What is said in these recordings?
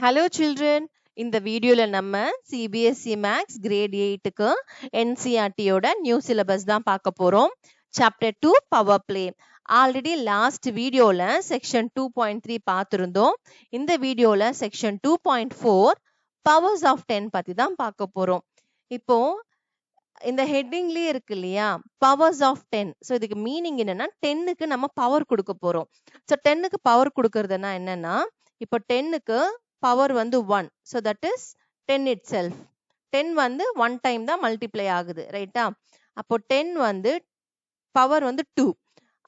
Hello children, இந்த வீடியோல நம்ம CBSE Max Grade 8க்கு NCERT யோட நியூ சிலபஸ் தான் பார்க்க போறோம். Chapter 2 Power Play. Already last வீடியோல செக்ஷன் 2.3 பார்த்திருந்தோம். இந்த வீடியோல செக்ஷன் 2.4 Powers of 10 பத்தி தான் பார்க்க போறோம். இப்போ இந்த ஹெட்டிங்லயே இருக்கு இல்லையா, பவர்ஸ் ஆஃப் 10. ஸோ இதுக்கு மீனிங் என்னன்னா 10க்கு நம்ம பவர் கொடுக்க போறோம். ஸோ 10க்கு பவர் கொடுக்கறதுனா என்னன்னா, இப்போ 10க்கு பவர் வந்து 1, so that is 10 it self. 10 வந்து 1 டைம் தான் மல்டிப்ளை ஆகுது, ரைட்டா? அப்போ 10 வந்து பவர் வந்து 2.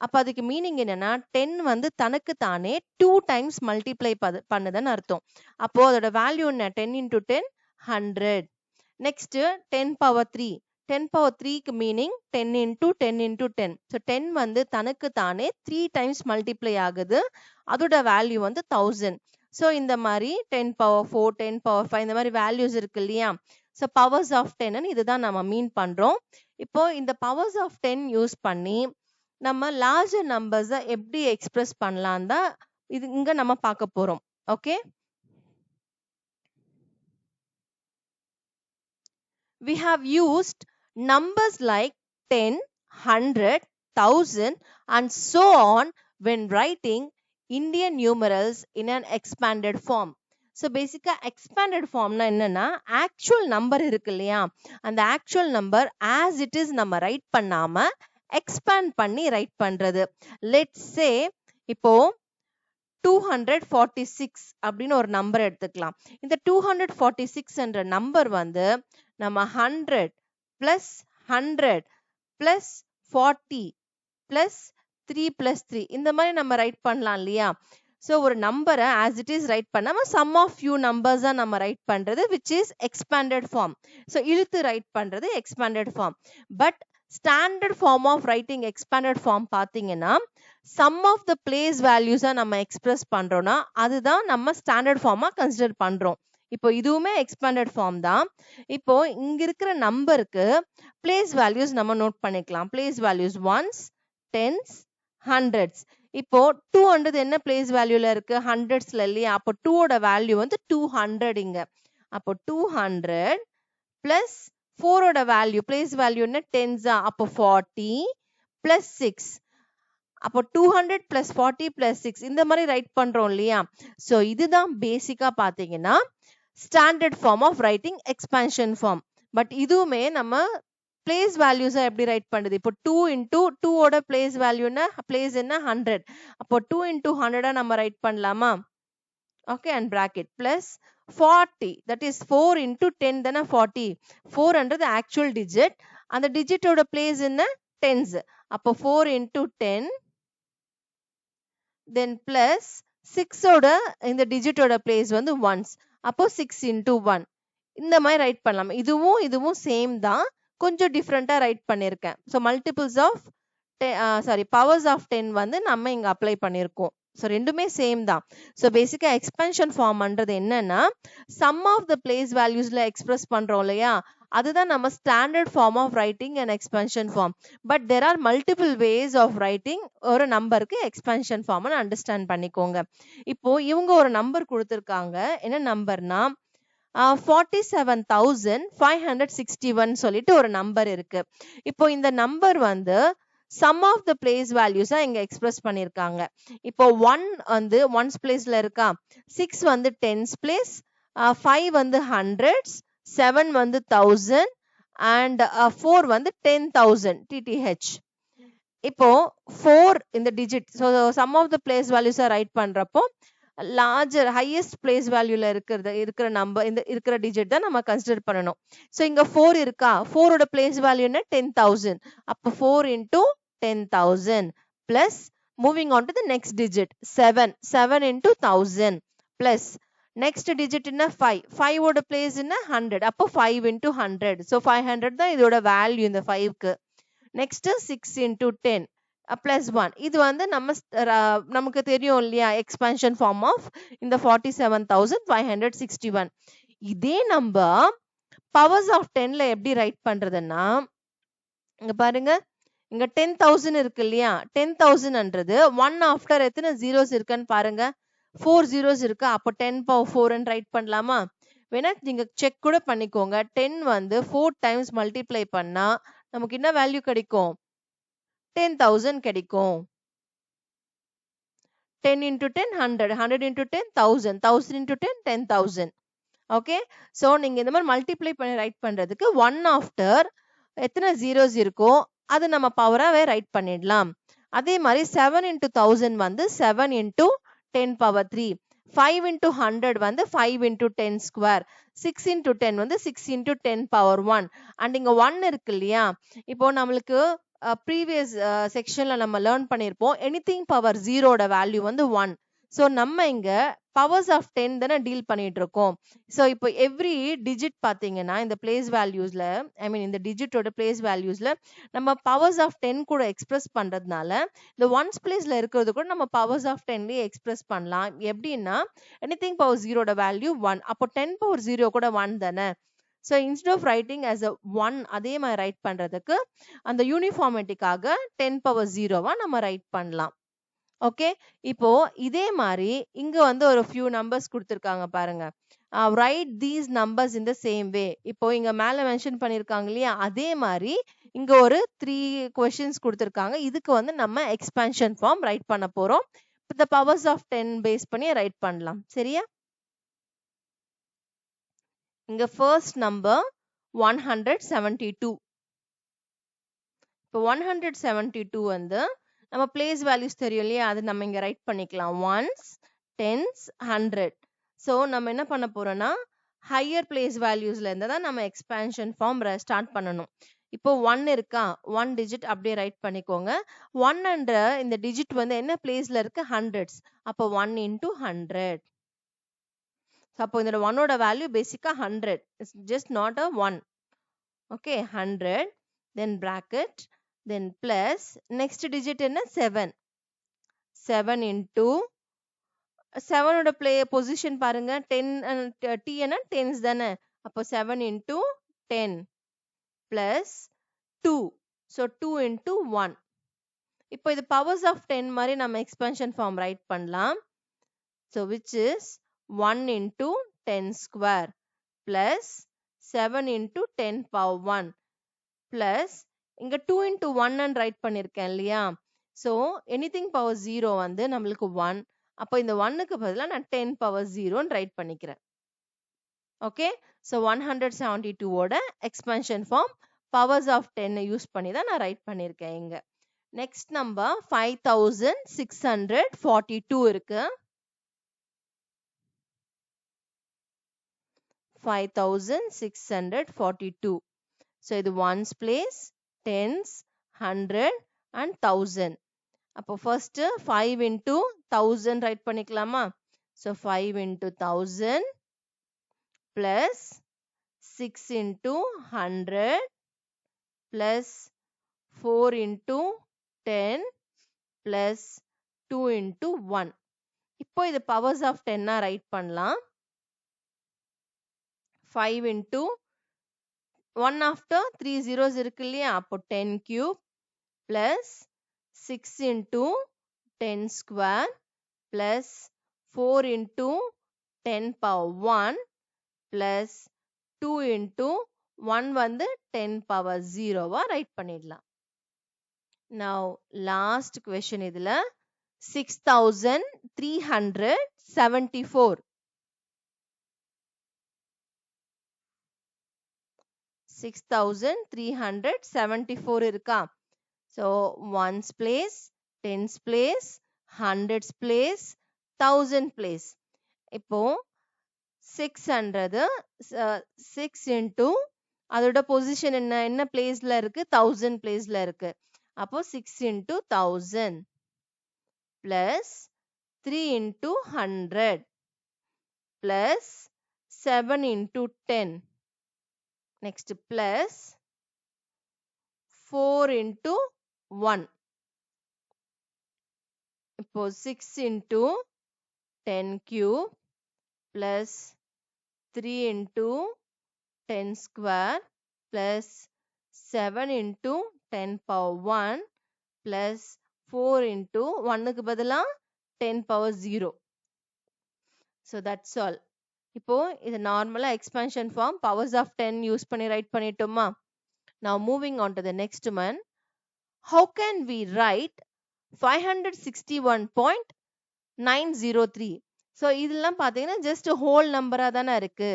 அப்போ அதுக்கு மீனிங் என்னன்னா 10 வந்து தனக்கு தானே 2 டைம்ஸ் மல்டிப்ளை பண்ணுதுன்னு அர்த்தம். அப்போ அதோட வேல்யூ என்ன? 10 into 10 100. Next 10 power 3. 10 power 3க்கு மீனிங் 10 into 10 into 10. ஸோ 10 வந்து தனக்கு தானே 3 டைம்ஸ் மல்டிப்ளை ஆகுது. அதோட வேல்யூ வந்து 1000. ஸோ இந்த மாதிரி 10 power 4, 10 power 5 இந்த மாதிரி வேல்யூஸ் இருக்கு இல்லையா? ஸோ பவர்ஸ் ஆஃப் 10 இதுதான் நம்ம மீன் பண்றோம். இப்போ இந்த பவர்ஸ் ஆஃப் 10 யூஸ் பண்ணி நம்ம லார்ஜர் நம்பர்ஸை எப்படி எக்ஸ்பிரஸ் பண்ணலாம் தான் இது இங்க நம்ம பார்க்க போறோம். Okay, we have used numbers like 10, 100, 1000 and so on when writing Indian numerals in an expanded form. So basically expanded form na என்னன்னா actual number இருக்கு இல்லையா, அந்த actual number as it is நம்ம write பண்ணாம expand பண்ணி write பண்றது. Let's say இப்போ 246 அப்படின்னு ஒரு நம்பர் எடுத்துக்கலாம். இந்த 246 என்ற நம்பர் வந்து நம்ம 100 plus 100 plus 40 plus 3 plus 3 இந்த மாதிரி நம்ம ரைட் பண்ணலாம் இல்லையா? ஸோ ஒரு நம்பரை as it is ரைட் பண்ணாம sum of few numbers தான் நம்ம ரைட் பண்றது, which is expanded form. So இழுத்து ரைட் பண்றது expanded form. But standard form of writing expanded form பார்த்தீங்கன்னா சம் ஆஃப் த பிளேஸ் வேல்யூஸை நம்ம எக்ஸ்பிரஸ் பண்றோம்னா அதுதான் நம்ம ஸ்டாண்டர்ட் ஃபார்மா கன்சிடர் பண்றோம். இப்போ இதுவுமே எக்ஸ்பேண்டட் ஃபார்ம் தான். இப்போ இங்க இருக்கிற நம்பருக்கு பிளேஸ் வேல்யூஸ் நம்ம நோட் பண்ணிக்கலாம். Place values ones, tens, hundreds. இப்போ 200 என்ன பிளேஸ் வேல்யூல இருக்கு? ஹண்ட்ரட்ஸ்ல இல்லையா? அப்போ 2ஓட வேல்யூ வந்து 200 இங்க. அப்போ 200 பிளஸ் 4ஓட வேல்யூ பிளேஸ் வேல்யூ என்ன? 10s. அப்போ 40 பிளஸ் 6. அப்போ 200 பிளஸ் 40 பிளஸ் 6 இந்த மாதிரி ரைட் பண்றோம் இல்லையா? ஸோ இதுதான் பேசிக்கா பாத்தீங்கன்னா standard form of writing expansion form. But இதுவுமே நம்ம பிளேஸ் வேல்யூஸை எப்படி ரைட் பண்ணுது? இப்போ 2 into 2ஓட பிளேஸ் வேல்யூன்னா பிளேஸ் என்ன? 100. அப்போ 2 into 100 நம்ம ரைட் பண்ணலாமா? Okay, and bracket plus 40, that is 4 into 10 தானே 40. 400 ஆக்சுவல் டிஜிட், அந்த டிஜிட்டோட பிளேஸ் என்ன? டென்ஸ். அப்போ 4 into 10 then plus 6ஓட இந்த டிஜிட்டோட பிளேஸ் வந்து ஒன்ஸ். அப்போ 6 into 1 இந்த மாதிரி ரைட் பண்ணலாம். இதுவும் சேம் தான், கொஞ்சம் டிஃப்ரெண்டா ரைட் பண்ணியிருக்கேன். So multiples of powers of 10 வந்து நம்ம இங்க அப்ளை பண்ணியிருக்கோம். ஸோ ரெண்டுமே சேம் தான். ஸோ பேசிக்கா எக்ஸ்பென்ஷன் ஃபார்ம்ன்றது என்னன்னா சம் ஆஃப் த பிளேஸ் வேல்யூஸ்ல எக்ஸ்பிரஸ் பண்றோம் இல்லையா, அதுதான் நம்ம standard form of writing and expansion form. But there are multiple ways of writing ஒரு நம்பருக்கு எக்ஸ்பென்ஷன் ஃபார்ம்னு அண்டர்ஸ்டாண்ட் பண்ணிக்கோங்க. இப்போ இவங்க ஒரு நம்பர் கொடுத்துருக்காங்க. என்ன நம்பர்னா 47,561 சொல்லிட்டு ஒரு நம்பர் இருக்கு. இப்போ இந்த நம்பர் வந்து சம் ஆஃப் த பிளேஸ் வேல்யூஸா இங்க எக்ஸ்பிரஸ் பண்ணிருக்காங்க. இப்போ 1 வந்து ஒன்ஸ் பிளேஸ்ல இருக்கா, 6 வந்து டென்ஸ் பிளேஸ், 5 வந்து ஹண்ட்ரட்ஸ், 7 வந்து 1000 அண்ட் 4 வந்து 10,000 TTH. இப்போ 4 இந்த digit, so sum of the place வேல்யூஸா ரைட் பண்றப்போ லார்ஜர் ஹையஸ்ட் பிளேஸ் வேல்யூல இருக்கிற நம்பர் இந்த இருக்கிற டிஜிட் தான் நம்ம கன்சிடர் பண்ணணும். ஸோ இங்க 4 இருக்கா, 4ஓட பிளேஸ் வேல்யூ என்ன? 10,000. அப்போ 4 into 10,000 plus moving on to the next digit 7 into 1000 plus next digit என்ன? 5 ஓட பிளேஸ் என்ன? 100. அப்போ 5 into 100. ஸோ 500 தான் இதோட வேல்யூ இந்த 5க்கு. Next 6 into 10 plus 1. இது வந்து நமக்கு தெரியும் இல்லையா, எக்ஸ்பான்ஷன் ஃபார்ம் ஆஃப் இந்த 47,561. இதே நம்பர் பவர்ஸ் ஆஃப் 10ல எப்படி ரைட் பண்றதுன்னா, இங்க பாருங்க, இங்க 10,000 இருக்கு இல்லையா, 10,000ன்றது 1 ஆஃப்டர் எத்தனை ஜீரோஸ் இருக்குன்னு பாருங்க, 4 zeros இருக்கு. அப்போ 10 power 4 ன்னு ரைட் பண்ணலாமா? வேணா நீங்க செக் கூட பண்ணிக்கோங்க. 10 வந்து 4 டைம்ஸ் மல்டிப்ளை பண்ணா நமக்கு என்ன வேல்யூ கிடைக்கும்? 10,000 கிடைக்கும். 10 into 10 100, 100 into 10 1000, 1000 into 10 10,000. Okay, so நீங்க இந்த மாதிரி மல்டிப்ளை பண்ணி ரைட் பண்றதுக்கு ஒன் ஆஃப்டர் எத்தனை ஜீரோஸ் இருக்கோ அது நம்ம பவராகவே ரைட் பண்ணிடலாம். அதே மாதிரி 7 into 1000 வந்து 7 into 10 power 3, 5 into 100 வந்து 5 into 10 square, 6 into 10 வந்து 6 into 10 power 1. அண்ட் இங்க 1 இருக்கு இல்லையா, இப்போ நம்மளுக்கு ப்ரீவியஸ் செக்ஷன்ல நம்ம லேர்ன் பண்ணியிருப்போம் எனிதிங் பவர் 0 வேல்யூ வந்து 1. ஸோ நம்ம இங்க பவர்ஸ் ஆஃப் 10 தானே டீல் பண்ணிட்டு இருக்கோம். ஸோ இப்போ எவ்ரி டிஜிட் பார்த்தீங்கன்னா இந்த பிளேஸ் வேல்யூஸ்ல, ஐ மீன் இந்த டிஜிட்டோட பிளேஸ் வேல்யூஸ்ல நம்ம பவர்ஸ் ஆஃப் 10 கூட எக்ஸ்பிரஸ் பண்றதுனால இந்த ஒன்ஸ் பிளேஸ்ல இருக்கிறது கூட நம்ம பவர்ஸ் ஆஃப் 10லயே எக்ஸ்பிரஸ் பண்ணலாம். எப்படின்னா எனிதிங் பவர் 0 வேல்யூ 1, அப்போ 10 பவர் 0 கூட 1 தானே. So instead of writing as a 1 அதே மாதிரி ரைட் பண்றதுக்கு அந்த யூனிஃபார்மிட்டிக்காக 10 பவர் 0வா நம்ம ரைட் பண்ணலாம். ஓகே, இப்போ இதே மாதிரி இங்க வந்து ஒரு ஃபியூ நம்பர்ஸ் கொடுத்துருக்காங்க பாருங்க. Right these numbers in the same way. இப்போ இங்க மேல மென்ஷன் பண்ணிருக்காங்க இல்லையா, அதே மாதிரி இங்க ஒரு 3 கொஸ்டின்ஸ் கொடுத்துருக்காங்க. இதுக்கு வந்து நம்ம எக்ஸ்பான்ஷன் ஃபார்ம் ரைட் பண்ண போறோம். இந்த பவர்ஸ் ஆஃப் 10 பேஸ் பண்ணி ரைட் பண்ணலாம். சரியா? இங்க ஃபர்ஸ்ட் நம்பர் 172. இப்போ 172 வந்து நம்ம பிளேஸ் வேல்யூஸ் தெரியும் இல்லையா, அது நம்ம இங்க ரைட் பண்ணிக்கலாம். Once, tense, 100. ஸோ நம்ம என்ன பண்ண போறோம்னா ஹையர் பிளேஸ் வேல்யூஸ்ல இருந்து தான் நம்ம எக்ஸ்பான்ஷன் ஃபார்ம் ஸ்டார்ட் பண்ணணும். இப்போ 1 இருக்கா, 1 டிஜிட் அப்படியே ரைட் பண்ணிக்கோங்க. 1 என்ற இந்த டிஜிட் வந்து என்ன பிளேஸ்ல இருக்கு? ஹண்ட்ரட்ஸ். அப்போ 1 into 100. அப்போ இதோட 1ஓட வேல்யூ பேசிக்கா 100. It's just not a 1. Okay, 100, then bracket, then plus next digit என்ன? 7. 7 into 7ஓட பொசிஷன் பாருங்க. 10 t என்ன? டென்ஸ் தானே. அப்போ 7 into 10 plus 2. so 2 into 1. இப்போ இது powers of 10 மாதிரி நம்ம எக்ஸ்பான்ஷன் ஃபார்ம் ரைட் பண்ணலாம். so which is 1 into 10 square plus 7 into 10 power 1 plus இங்க 2 into 1 ன்னு ரைட் பண்ணிருக்கேன் இல்லையா. so anything power 0 வந்து நம்மளுக்கு 1. அப்போ இந்த 1க்கு பதிலா நான் 10 power 0 ன்னு ரைட் பண்ணிக்கிறேன். ஓகே, so 172 ஓட expansion form powers of 10 use பண்ணி தான் நான் ரைட் பண்ணிருக்கேன் இங்க. நெக்ஸ்ட் நம்பர் 5642 இருக்கு. 5642. so இது ஒன்ஸ் பிளேஸ், டென்ஸ், 100 and 1000. அப்போ ஃபர்ஸ்ட் 5 into 1000 ரைட் பண்ணிக்கலாமா. so 5 into 1000 plus 6 into 100 plus 4 into 10 plus 2 into 1. இப்போ இது பவர்ஸ் ஆஃப் 10 ரைட் பண்ணலாம். 5 into 1 after 3 zeros இருக்கு இல்லையா, அப்போ 10 cube plus 6 into 10 square plus 4 into 10 power 1 plus 2 into 1 வந்து 10 power 0வா ரைட் பண்ணிடலாம். now last question இதுல 6374. 6374 இருக்கா. so ones place, tens place, hundreds place, thousand place. இப்போ 600 6 into அதோட பொசிஷன் என்ன பிளேஸ்ல இருக்கு? 1000 பிளேஸ்ல இருக்கு. அப்போ 6 into 1000 plus 3 into 100 plus 7 into 10. next plus 4 into 1. இப்போ 6 into 10 cube plus 3 into 10 square plus 7 into 10 power 1 plus 4 into 1க்கு பதிலா 10 power 0. So that's all. இப்போ இது நார்மலா expansion form powers of 10 use பண்ணி ரைட் பண்ணிட்டோமா. Now moving on to the next one. How can we write 561.903? So இதெல்லாம் பாத்தீங்கன்னா just whole நம்பரா தானே இருக்கு.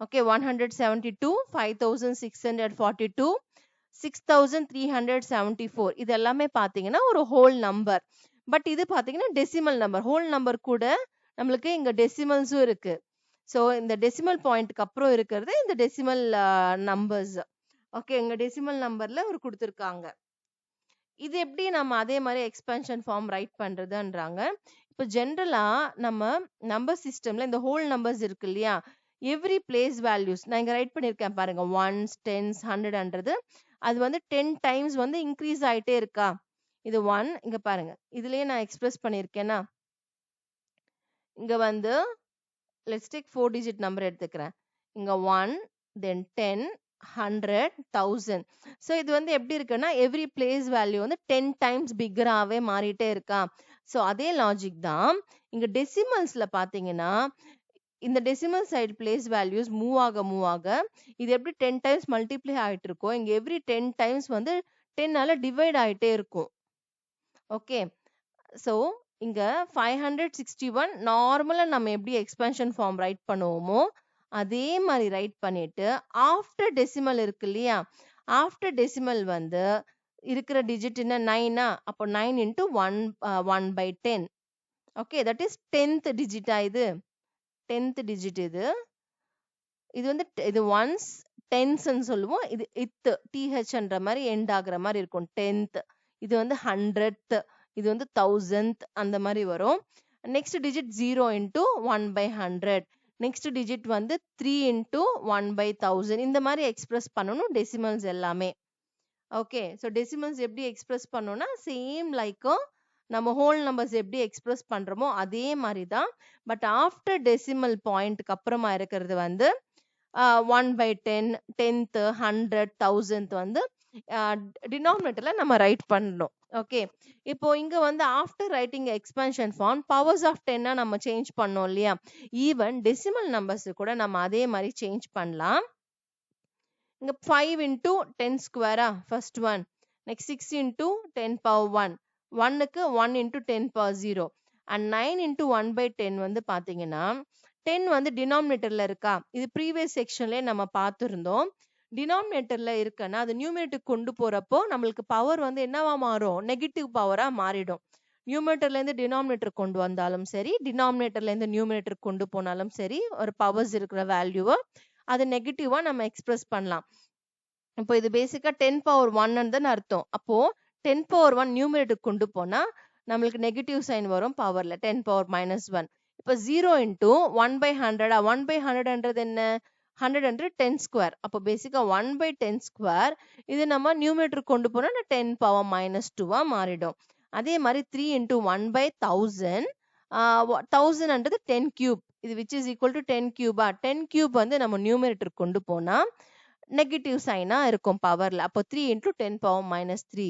ஓகே, 172, 5642, 6374 இது எல்லாமே பாத்தீங்கன்னா ஒரு ஹோல் நம்பர். பட் இது பாத்தீங்கன்னா டெசிமல் நம்பர். ஹோல் நம்பர் கூட நம்மளுக்கு இங்க டெசிமல்ஸும் இருக்கு. ஸோ இந்த டெசிமல் பாயிண்ட்க்கு அப்புறம் இருக்கிறது இந்த டெசிமல் நம்பர்ஸ். ஓகே, இங்க டெசிமல் நம்பர்ல ஒரு கொடுத்துருக்காங்க. இது எப்படி நம்ம அதே மாதிரி எக்ஸ்பான்ஷன் ஃபார்ம் ரைட் பண்றதுன்றாங்க. இப்போ ஜென்ரலா நம்ம நம்பர் சிஸ்டம்ல இந்த ஹோல் நம்பர்ஸ் இருக்கு இல்லையா, எவ்ரி பிளேஸ் வேல்யூஸ் நான் இங்க ரைட் பண்ணிருக்கேன் பாருங்க. 1s, 10s, 100ன்றது அது வந்து 10 டைம்ஸ் வந்து இன்க்ரீஸ் ஆயிட்டே இருக்கா. இது 1 இங்க பாருங்க, இதுலயே நான் எக்ஸ்பிரஸ் பண்ணிருக்கேன்னா இங்க வந்து let's take 4 digit நம்பர் எடுத்துக்கிறேன். இங்க 1, then 10, 100, 1000. ஸோ இது வந்து எப்படி இருக்குன்னா எவ்ரி பிளேஸ் வேல்யூ வந்து 10 டைம்ஸ் பிக்கராகவே மாறிட்டே இருக்கா. ஸோ அதே லாஜிக் தான் இங்க டெசிமல்ஸ்ல பாத்தீங்கன்னா இந்த decimal side place values move ஆக இது எப்படி 10 டைம்ஸ் மல்டிப்ளை ஆயிட்டு இருக்கோ, இங்க எவ்ரி 10 டைம்ஸ் வந்து 10ஆல டிவைட் ஆயிட்டே இருக்கும். ஓகே, ஸோ இங்க 561 நார்மலா நம்ம எப்படி எக்ஸ்பான்ஷன் ஃபார்ம் ரைட் பண்ணுவோமோ அதே மாதிரி ரைட் பண்ணிட்டு ஆஃப்டர் டெசிமல் இருக்கு இல்லையா, ஆஃப்டர் டெசிமல் வந்து இருக்கிற டிஜிட் என்ன 9, அப்போ 9 into 1/10. Okay, that is 10th டிஜிட்டா. இது 10th டிஜிட். இது வந்து இது ஒன்ஸ் டென்ஸ்ன்னு சொல்லுவோம். இது இத் THன்ற மாதிரி எண்ட் ஆகுற மாதிரி இருக்கும். 10th. இது வந்து 100th, இது வந்து 1000th அந்த மாதிரி வரும். Next digit 0 into 1/100. Next digit வந்து 3 into 1/1000. இந்த மாதிரி எக்ஸ்பிரஸ் பண்ணணும் டெசிமல்ஸ் எல்லாமே. ஓகே, ஸோ டெசிமல்ஸ் எப்படி எக்ஸ்பிரஸ் பண்ணோம்னா சேம் லைக் நம்ம ஹோல் நம்பர்ஸ் எப்படி எக்ஸ்பிரஸ் பண்றோமோ அதே மாதிரி தான். பட் ஆஃப்டர் டெசிமல் பாயிண்ட்க்கு அப்புறமா இருக்கிறது வந்து 1/10, 10th, 100, 1000th வந்து டினாமினேட்டர்ல நம்ம ரைட் பண்ணணும். ஓகே, இப்போ இங்க வந்து after writing expansion form powers of 10 நம்ம சேஞ்ச் பண்ணோம் இல்லையா, ஈவன் டெசிமல் நம்பர்ஸ் கூட நம்ம அதே மாதிரி சேஞ்ச் பண்ணலாம். இங்க 5 into 10 ஸ்கொயரா first one, next 6 into 10 power 1, 1க்கு 1 into 10 power 0, அண்ட் 9 into 1/10 வந்து பாத்தீங்கன்னா 10 வந்து டினாமினேட்டர்ல இருக்கா. இது ப்ரீவியஸ் செக்ஷன்லயே நம்ம பார்த்துருந்தோம். டினாமினேட்டர்ல இருக்குன்னா அது நியூமரேட்டருக்கு கொண்டு போறப்போ நம்மளுக்கு பவர் வந்து என்னவா மாறும், நெகட்டிவ் பவரா மாறிடும். நியூமரேட்டர்ல இருந்து டினாமினேட்டர் கொண்டு வந்தாலும் சரி, டினாமினேட்டர்ல இருந்து நியூமரேட்டர் கொண்டு போனாலும் சரி, ஒரு பவர்ஸ் இருக்கிற வேல்யூவை அது நெகட்டிவா நம்ம எக்ஸ்பிரஸ் பண்ணலாம். இப்போ இது பேசிக்கா 10 power 1 அர்த்தம். அப்போ 10 power 1 நியூமரேட்டர் கொண்டு போனா நம்மளுக்கு நெகட்டிவ் சைன் வரும் பவர்ல, 10 power -1. இப்போ 0 into 1/100. 1/100ன்றது என்ன, 100 10 ஸ்கொயர். அப்போ பேசிக்கா 1/10 ஸ்கொயர். இது நம்ம நியூமரேட்டர் கொண்டு போனா 10 power -2 மாறிடும். அதே மாதிரி 3 into 1/1000. 1000ன்றது 10 cube. இது which is equal to 10 cube. 10 cube வந்து நம்ம நியூமரேட்டர் கொண்டு போனா நெகட்டிவ் சைனா இருக்கும் பவர்ல. அப்போ 3 into 10 power -3.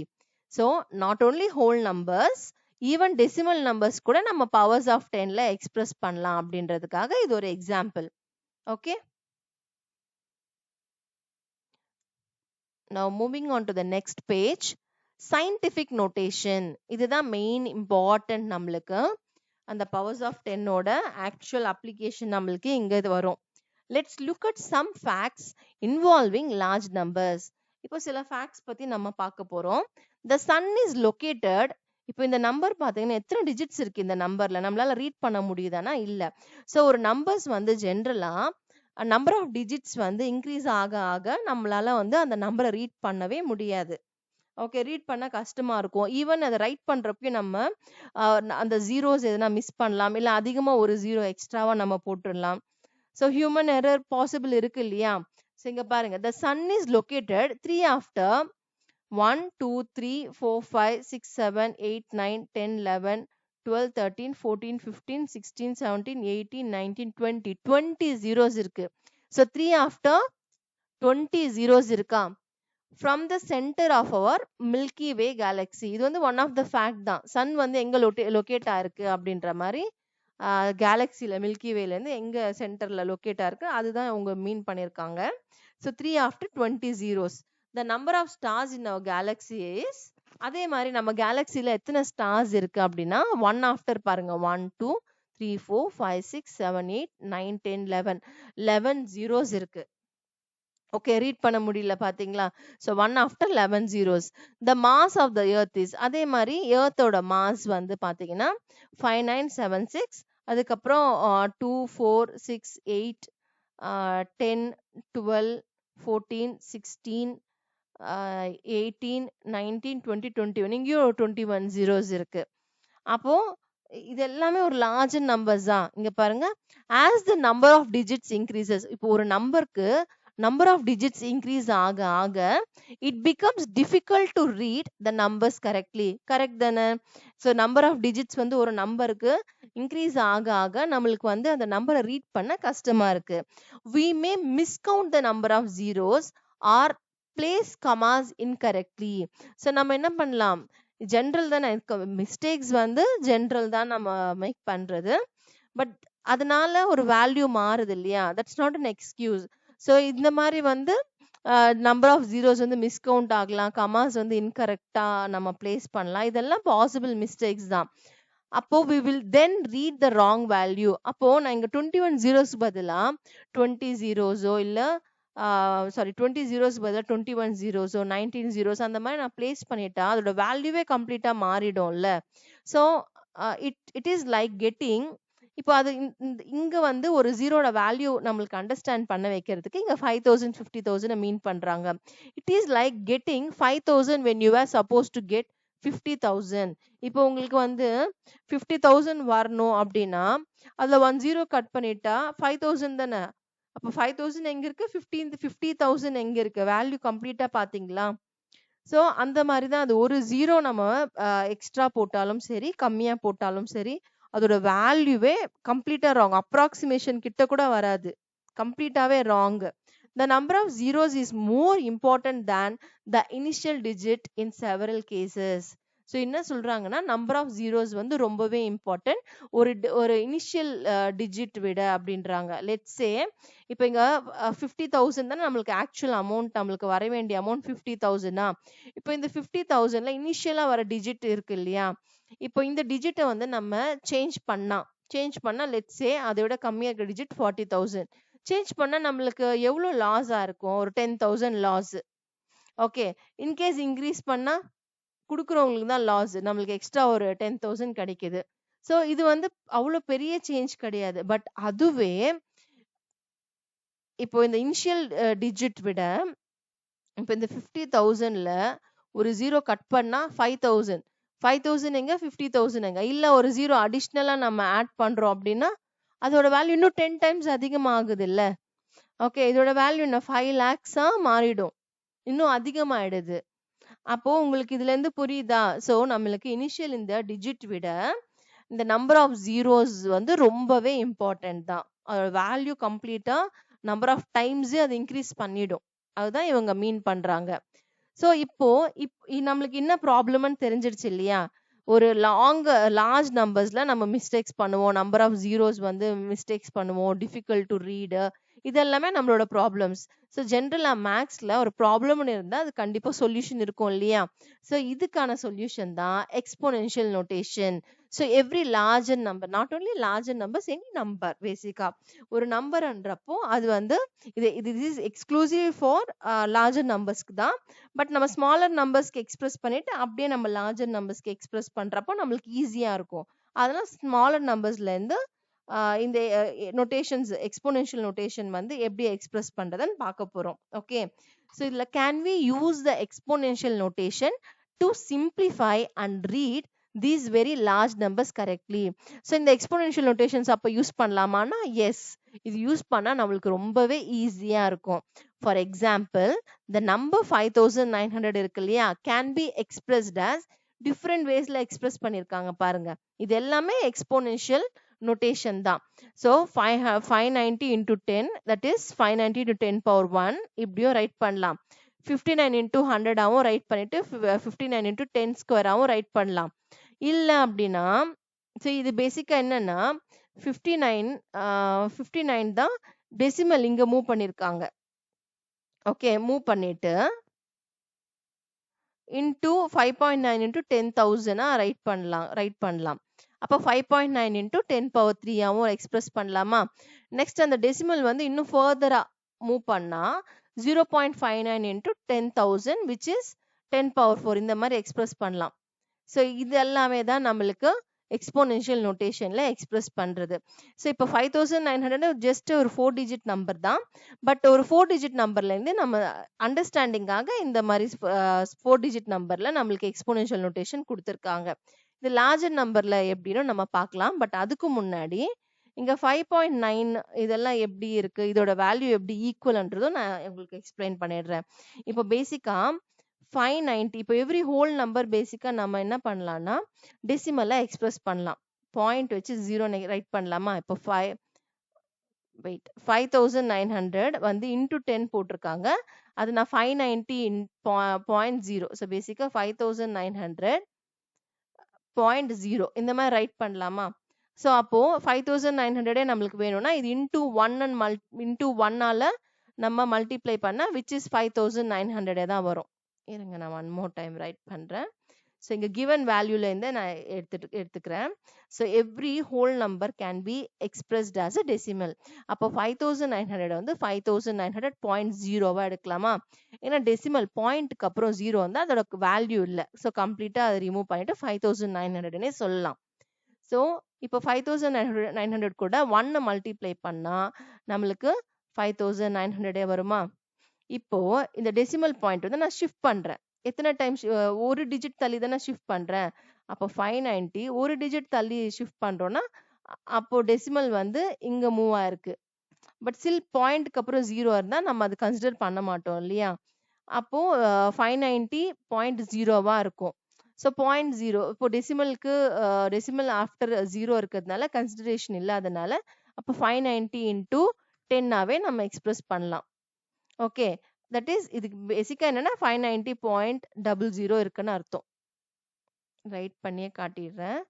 So not only whole numbers, even decimal numbers கூட நம்ம பவர்ஸ் ஆஃப் 10ல எக்ஸ்பிரஸ் பண்ணலாம் அப்படின்றதுக்காக இது ஒரு example. Okay, now moving on to the next page. scientific notation. இதுதான் மெயின் இம்பார்ட்டன்ட் நம்மளுக்கு. அந்த பவர்ஸ் ஆஃப் 10ஓட ஆக்சுவல் அப்ளிகேஷன் நம்மளுக்கு இங்க இது வரும். Let's look at some facts involving large numbers. இப்போ சில ஃபேக்ட்ஸ் பத்தி நம்ம பார்க்க போறோம். The sun is located. இப்போ இந்த நம்பர் பாத்தீங்கன்னா எத்தனை டிஜிட்ஸ் இருக்கு இந்த நம்பர்ல, நம்மளால ரீட் பண்ண முடியுதானா இல்ல. ஸோ ஒரு நம்பர்ஸ் வந்து ஜென்ரலா நம்பர் ஆஃப் டிஜிட்ஸ் வந்து இன்க்ரீஸ் ஆக நம்மளால வந்து அந்த நம்பரை ரீட் பண்ணவே முடியாது. ஓகே, ரீட் பண்ண கஷ்டமா இருக்கும். ஈவன் அதை ரைட் பண்றப்பயும் நம்ம அந்த ஜீரோஸ் எதனா மிஸ் பண்ணலாம், இல்ல அதிகமா ஒரு ஜீரோ எக்ஸ்ட்ராவா நம்ம போட்டுடலாம். ஸோ ஹியூமன் எரர் பாசிபிள் இருக்கு இல்லையா. ஸோ இங்க பாருங்க, the sun is located 3 after 1, 2, 3, 4, 5, 6, 7, 8, 9, 10, 11, 12, 13, 14, 15, 16, 17, 18, 19, 20. 20 zeros இருக்கு. ஸோ 3 after 20 zeros இருக்கா. From the center of our Milky Way galaxy. இது வந்து ஒன் ஆஃப் த ஃபேக்ட் தான். சன் வந்து எங்க லொகேட் ஆயிருக்கு அப்படின்ற மாதிரி கேலக்சியில் மில்கி வேலேருந்து எங்கே சென்டரில் லொக்கேட்டாக இருக்குது அதுதான் அவங்க மீன் பண்ணியிருக்காங்க. So 3 after 20 zeros. The number of stars in our galaxy is, அதே மாதிரி நம்ம கேலக்சியில் எத்தனை ஸ்டார்ஸ் இருக்குது அப்படின்னா 1 after பாருங்க 1 2 3 4 5 6 7 8 9 10 11 zeros இருக்குது. ஓகே, ரீட் பண்ண முடியல பார்த்தீங்களா? So 1 after 11 zeros. The mass of the earth is, அதே மாதிரி எர்த்தோட மாஸ் வந்து பார்த்தீங்கன்னா 5976. அதுக்கப்புறம் 2 4 6 8 10 12 14 16 18 19 20 21 இங்கேயும் 21 zeros இருக்கு. அப்போ இது எல்லாமே ஒரு லார்ஜ் நம்பர்ஸ் தான். இங்க பாருங்க, as the number of digits increases, இப்போ ஒரு நம்பருக்கு number of digits increase ஆக ஆக it becomes difficult to read the numbers correctly. Correct தானே? ஸோ நம்பர் ஆஃப் டிஜிட்ஸ் வந்து ஒரு நம்பருக்கு இன்க்ரீஸ் ஆக ஆக நம்மளுக்கு வந்து அந்த நம்பரை ரீட் பண்ண கஷ்டமா இருக்கு. we may miscount the number of zeros or place commas incorrectly. So நம்ம என்ன பண்ணலாம், ஜென்ரல் தானே, மிஸ்டேக்ஸ் வந்து ஜென்ரல் தான் நம்ம மேக் பண்றது, பட் அதனால ஒரு வேல்யூ மாறுது இல்லையா, that's not an excuse. So இந்த மாதிரி வந்து நம்பர் ஆஃப் ஜீரோஸ் வந்து மிஸ்கவுண்ட் ஆகலாம், கமாஸ் வந்து இன்கரெக்டா நம்ம பிளேஸ் பண்ணலாம், இதெல்லாம் பாசிபிள் மிஸ்டேக்ஸ் தான். அப்போ we will then read the wrong value. அப்போ நான் இங்க 21 zeros பதிலா 20 zeros இல்ல 20 zeros பதிலா 21 zeros 19 zeros அந்த மாதிரி நான் பிளேஸ் பண்ணிட்டா அதோட வேல்யூவே கம்ப்ளீட்டா மாறிடும்ல. So it is like getting, இப்போ அது இங்க வந்து ஒரு ஜீரோட வேல்யூ நம்மளுக்கு அண்டர்ஸ்டாண்ட் பண்ண வைக்கிறதுக்கு இங்க 5000 50,000 மீன் பண்றாங்க. It is like getting 5000 when you were supposed to get 50,000. இப்போ உங்களுக்கு வந்து 50,000 வரணும் அப்படின்னா அதுல 1 ஜீரோ கட் பண்ணிட்டா 5,000 தானே. அப்போ 5,000 எங்க இருக்கு, 50,000 எங்க இருக்கு, வேல்யூ கம்ப்ளீட்டா பாத்தீங்களா? ஸோ அந்த மாதிரி தான் அது, ஒரு ஜீரோ நம்ம எக்ஸ்ட்ரா போட்டாலும் சரி கம்மியா போட்டாலும் சரி அதோட வேல்யூவே கம்ப்ளீட்டா ராங், அப்ராக்சிமேஷன் கிட்ட கூட வராது, கம்ப்ளீட்டாவே wrong. The number of zeros is more important than the initial digit in several cases. So என்ன சொல்றாங்கன்னா நம்பர் ஆஃப் ஜீரோஸ் வந்து ரொம்பவே இம்பார்ட்டன்ட் ஒரு இனிஷியல் டிஜிட் விட அப்படின்றாங்க. லெட்ஸ் சே இப்போ இங்க 50,000 தான் நம்மளுக்கு ஆக்சுவல் அமௌண்ட், நம்மளுக்கு வர வேண்டிய அமௌண்ட் 50,000. இப்போ இந்த 50,000ல இனிஷியலா வர டிஜிட் இருக்கு இல்லையா, இப்போ இந்த டிஜிட்டை வந்து நம்ம சேஞ்ச் பண்ணா லெட்ஸ் சே அதை விட கம்மியா இருக்க டிஜிட் 40,000 சேஞ்ச் பண்ணா நம்மளுக்கு எவ்வளவு லாஸா இருக்கும், ஒரு 10,000 லாஸ். ஓகே, இன்கேஸ் இன்க்ரீஸ் பண்ணா குடுக்குறவங்களுக்கு தான் லாஸ், நம்மளுக்கு எக்ஸ்ட்ரா ஒரு 10,000 கிடைக்குது. ஸோ இது வந்து அவ்வளவு பெரிய சேஞ்ச் கிடையாது. பட் அதுவே இப்போ இந்த இனிஷியல் டிஜிட் விட இப்போ இந்த 50,000ல ஒரு ஜீரோ கட் பண்ணா 5,000 எங்க 50,000 எங்க, இல்ல ஒரு ஜீரோ அடிஷ்னலா நம்ம ஆட் பண்றோம் அப்படின்னா அதோட வேல்யூ இன்னும் 10 டைம்ஸ் அதிகமாகுது இல்ல. ஓகே, இதோட வேல்யூ என்ன 5 lakhs மாறிடும், இன்னும் அதிகமாயிடுது. அப்போ உங்களுக்கு இதுல இருந்து புரியுதா? ஸோ நம்மளுக்கு இனிஷியல் இந்த டிஜிட் விட இந்த நம்பர் ஆஃப் ஜீரோஸ் வந்து ரொம்பவே இம்பார்ட்டன்ட் தான். அதோட வேல்யூ கம்ப்ளீட்டா நம்பர் ஆஃப் டைம்ஸ் அது இன்க்ரீஸ் பண்ணிடும், அதுதான் இவங்க மீன் பண்றாங்க. ஸோ இப்போ நம்மளுக்கு என்ன ப்ராப்ளம்னு தெரிஞ்சிருச்சு இல்லையா, ஒரு லார்ஜ் நம்பர்ஸ்ல நம்ம மிஸ்டேக்ஸ் பண்ணுவோம், நம்பர் ஆஃப் ஜீரோஸ் வந்து மிஸ்டேக்ஸ் பண்ணுவோம், டிஃபிகல்ட் டு ரீடு, இதெல்லாமே நம்மளோட ப்ராப்ளம்ஸ். ஸோ ஜென்ரலா மேக்ஸ்ல ஒரு ப்ராப்ளம்னு இருந்தா அது கண்டிப்பா சொல்யூஷன் இருக்கும் இல்லையா. ஸோ இதுக்கான சொல்யூஷன் தான் exponential notation. So every larger number, not only larger numbers, any number பேசிக்கா ஒரு நம்பர்ன்றப்போ அது வந்து இது இஸ் எக்ஸ்க்ளூசிவ் ஃபார் லார்ஜர் நம்பர்ஸ்க்கு தான். பட் நம்ம ஸ்மாலர் நம்பர்ஸ்க்கு எக்ஸ்பிரஸ் பண்ணிட்டு அப்படியே நம்ம லார்ஜர் நம்பர்ஸ்க்கு எக்ஸ்பிரஸ் பண்றப்போ நம்மளுக்கு ஈஸியா இருக்கும். அதனால ஸ்மாலர் நம்பர்ஸ்ல இருந்து இந்த நோட்டேஷன்ஸ் எக்ஸ்போனென்ஷியல் நோட்டேஷன் வந்து எப்படி எக்ஸ்பிரஸ் பண்றதுன்னு பார்க்க போறோம். ஓகே, ஸோ இதுல can we use the exponential notation to simplify and read these very large numbers correctly. So இந்த எக்ஸ்போனென்ஷியல் நோட்டேஷன்ஸ் அப்போ யூஸ் பண்ணலாமான்னா எஸ், இது யூஸ் பண்ணா நம்மளுக்கு ரொம்பவே ஈஸியா இருக்கும். ஃபார் எக்ஸாம்பிள் the number 5,900 இருக்கு இல்லையா, can be expressed as different வேஸ்ல எக்ஸ்பிரஸ் பண்ணிருக்காங்க பாருங்க. இது எல்லாமே எக்ஸ்போனென்ஷியல் நோட்டேஷன் தான். So 590 into 10 that is 590 to 10 power 1 இப்படியும் ரைட் பண்ணலாம். 59 into 100 ஆவும் ரைட் பண்ணிட்டு 59 into 10 ஸ்கொயர் ஆவும் ரைட் பண்ணலாம். இல்ல அப்படின்னா இது பேசிக்கா என்னன்னா 59 தான் டெசிமல் இங்க மூவ் பண்ணிருக்காங்க. ஓகே, மூவ் பண்ணிட்டு இன்டூ 5.9 இன்டூ 10,000 ரைட் பண்ணலாம். அப்போ 5.9 இன்டூ 10 பவர் 3 எக்ஸ்பிரஸ் பண்ணலாமா? நெக்ஸ்ட் அந்த டெசிமல் வந்து இன்னும் ஃபர்தரா மூவ் பண்ணா 0.59 இன்டூ 10,000 விச் இஸ் 10 பவர் 4 இந்த மாதிரி எக்ஸ்பிரஸ் பண்ணலாம். ஸோ இது எல்லாமே தான் நம்மளுக்கு எக்ஸ்போனென்ஷியல் நோட்டேஷன்ல எக்ஸ்பிரஸ் பண்றது. ஸோ இப்போ 5900 ஜஸ்ட் ஒரு 4 டிஜிட் நம்பர் தான். பட் ஒரு 4 டிஜிட் நம்பர்ல இருந்து நம்ம அண்டர்ஸ்டாண்டிங்காக இந்த மாதிரி 4 டிஜிட் நம்பர்ல நம்மளுக்கு எக்ஸ்போனென்ஷியல் நோட்டேஷன் கொடுத்துருக்காங்க. இது லார்ஜர் நம்பர்ல எப்படின்னு நம்ம பார்க்கலாம். பட் அதுக்கு முன்னாடி இங்க 5.9 இதெல்லாம் எப்படி இருக்கு, இதோட வேல்யூ எப்படி ஈக்குவல்ன்றதும் நான் உங்களுக்கு எக்ஸ்பிளைன் பண்ணிடுறேன். இப்போ பேசிக்கா 590 இப்போ எவ்ரி ஹோல் நம்பர் பேசிக்கா நம்ம என்ன பண்ணலாம்னா டெசிமலா எக்ஸ்பிரஸ் பண்ணலாம். பாயிண்ட் வச்சு 0 ரைட் பண்ணலாமா? இப்போ 5900 வந்து இன்டூ 10 போட்டிருக்காங்க. அது நான் 590.0. ஸோ பேசிக்கா 5900.0 இந்த மாதிரி ரைட் பண்ணலாமா? ஸோ அப்போ 5900 நம்மளுக்கு வேணும்னா இது இன்டூ 1 நம்ம மல்டிப்ளை பண்ணா விச் இஸ் 5900 தான் வரும். இருங்க, நான் ஒன் மோர் டைம் ரைட் பண்றேன். ஸோ இங்க கிவன் வேல்யூல இருந்து நான் எடுத்துக்கிறேன். So every whole number can be expressed as a decimal. அப்போ 5900 வந்து 5900.0 எடுக்கலாமா? ஏன்னா டெசிமல் பாயிண்ட்க்கு அப்புறம் 0 வந்து அதோட வேல்யூ இல்லை. ஸோ கம்ப்ளீட்டா அதை ரிமூவ் பண்ணிட்டு 5900 சொல்லலாம். ஸோ இப்போ 5900 கூட 1 மல்டிப்ளை பண்ணா நம்மளுக்கு 5900 வருமா? இப்போ இந்த டெசிமல் பாயிண்ட் வந்து நான் ஷிஃப்ட் பண்றேன். எத்தனை டைம்ஸ் ஒரு டிஜிட் தள்ளி தானே ஷிஃப்ட் பண்றேன். அப்போ 590 ஒரு டிஜிட் தள்ளி ஷிஃப்ட் பண்றோம்னா அப்போ டெசிமல் வந்து இங்க மூவ் ஆயிருக்கு. பட் ஸ்டில் பாயிண்ட்க்கு அப்புறம் 0 இருந்தா நம்ம அது கன்சிடர் பண்ண மாட்டோம் இல்லையா? அப்போ 590.0 இருக்கும். ஸோ 0.0 இப்போ டெசிமல் ஆஃப்டர் 0 இருக்கிறதுனால கன்சிடரேஷன் இல்லாதனால அப்போ 590 இன்டூ 10 நம்ம எக்ஸ்பிரஸ் பண்ணலாம். ஓகே, தட் இஸ் இதுக்கு பேசிக்கா என்னன்னா 590.00 இருக்குன்னு அர்த்தம். ரைட் பண்ணியே காட்டிடுறேன்.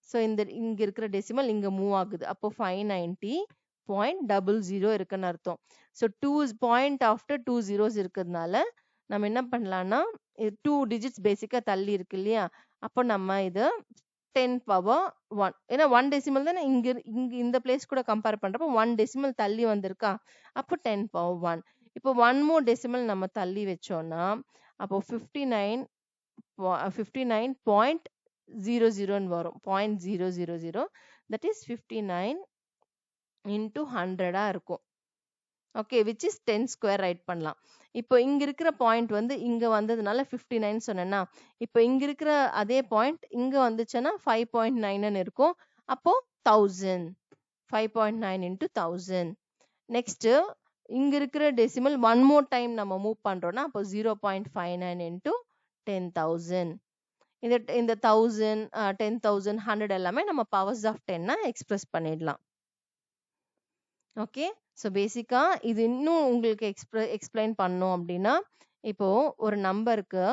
ஸோ இங்க இருக்கிற டெசிமல் இங்க மூவ் ஆகுது. அப்போ 590.00 இருக்குன்னு அர்த்தம். ஸோ 2 பாயிண்ட் ஆஃப்டர் 2 zeros இருக்கிறதுனால நம்ம என்ன பண்ணலாம்னா 2 டிஜிட்ஸ் பேசிக்கா தள்ளி இருக்கு இல்லையா? அப்போ நம்ம இது 10 பவர் 1 ஏன்னா 1 டெசிமல் தானே இங்க இந்த பிளேஸ் கூட கம்பேர் பண்றப்போ 1 டெசிமல் தள்ளி வந்திருக்கா? அப்போ 10 பவர் 1. இப்போ 1 more டெசிமல் நம்ம தள்ளி வச்சோம்னா அப்போ 59.00 வரும். 0.000 தட் இஸ் 59 இன்டூ 100 இருக்கும். Okay, which is 10 square right பண்ணலாம். இப்போ இங்க இருக்கிற பாயிண்ட் வந்து இங்க வந்ததுனால 59 சொன்னேன்னா இப்போ இங்க இருக்கிற அதே பாயிண்ட் இங்க வந்துச்சுன்னா 5.9 இருக்கும். அப்போ 1000 5.9 இன்டூ 1000. நெக்ஸ்ட் இங்க இருக்கிற டெசிமல் ஒன் மோர் டைம் நம்ம மூவ் பண்றோம்னா அப்போ 0.59 இன்டூ 10,000. இந்த 1000 10,000 100 எல்லாமே நம்ம பவர்ஸ் ஆஃப் 10 எக்ஸ்பிரஸ் பண்ணிடலாம். ஓகே, ஸோ பேசிக்கா இது இன்னும் உங்களுக்கு எக்ஸ்பிளைன் பண்ணோம் அப்படின்னா இப்போ ஒரு நம்பருக்கு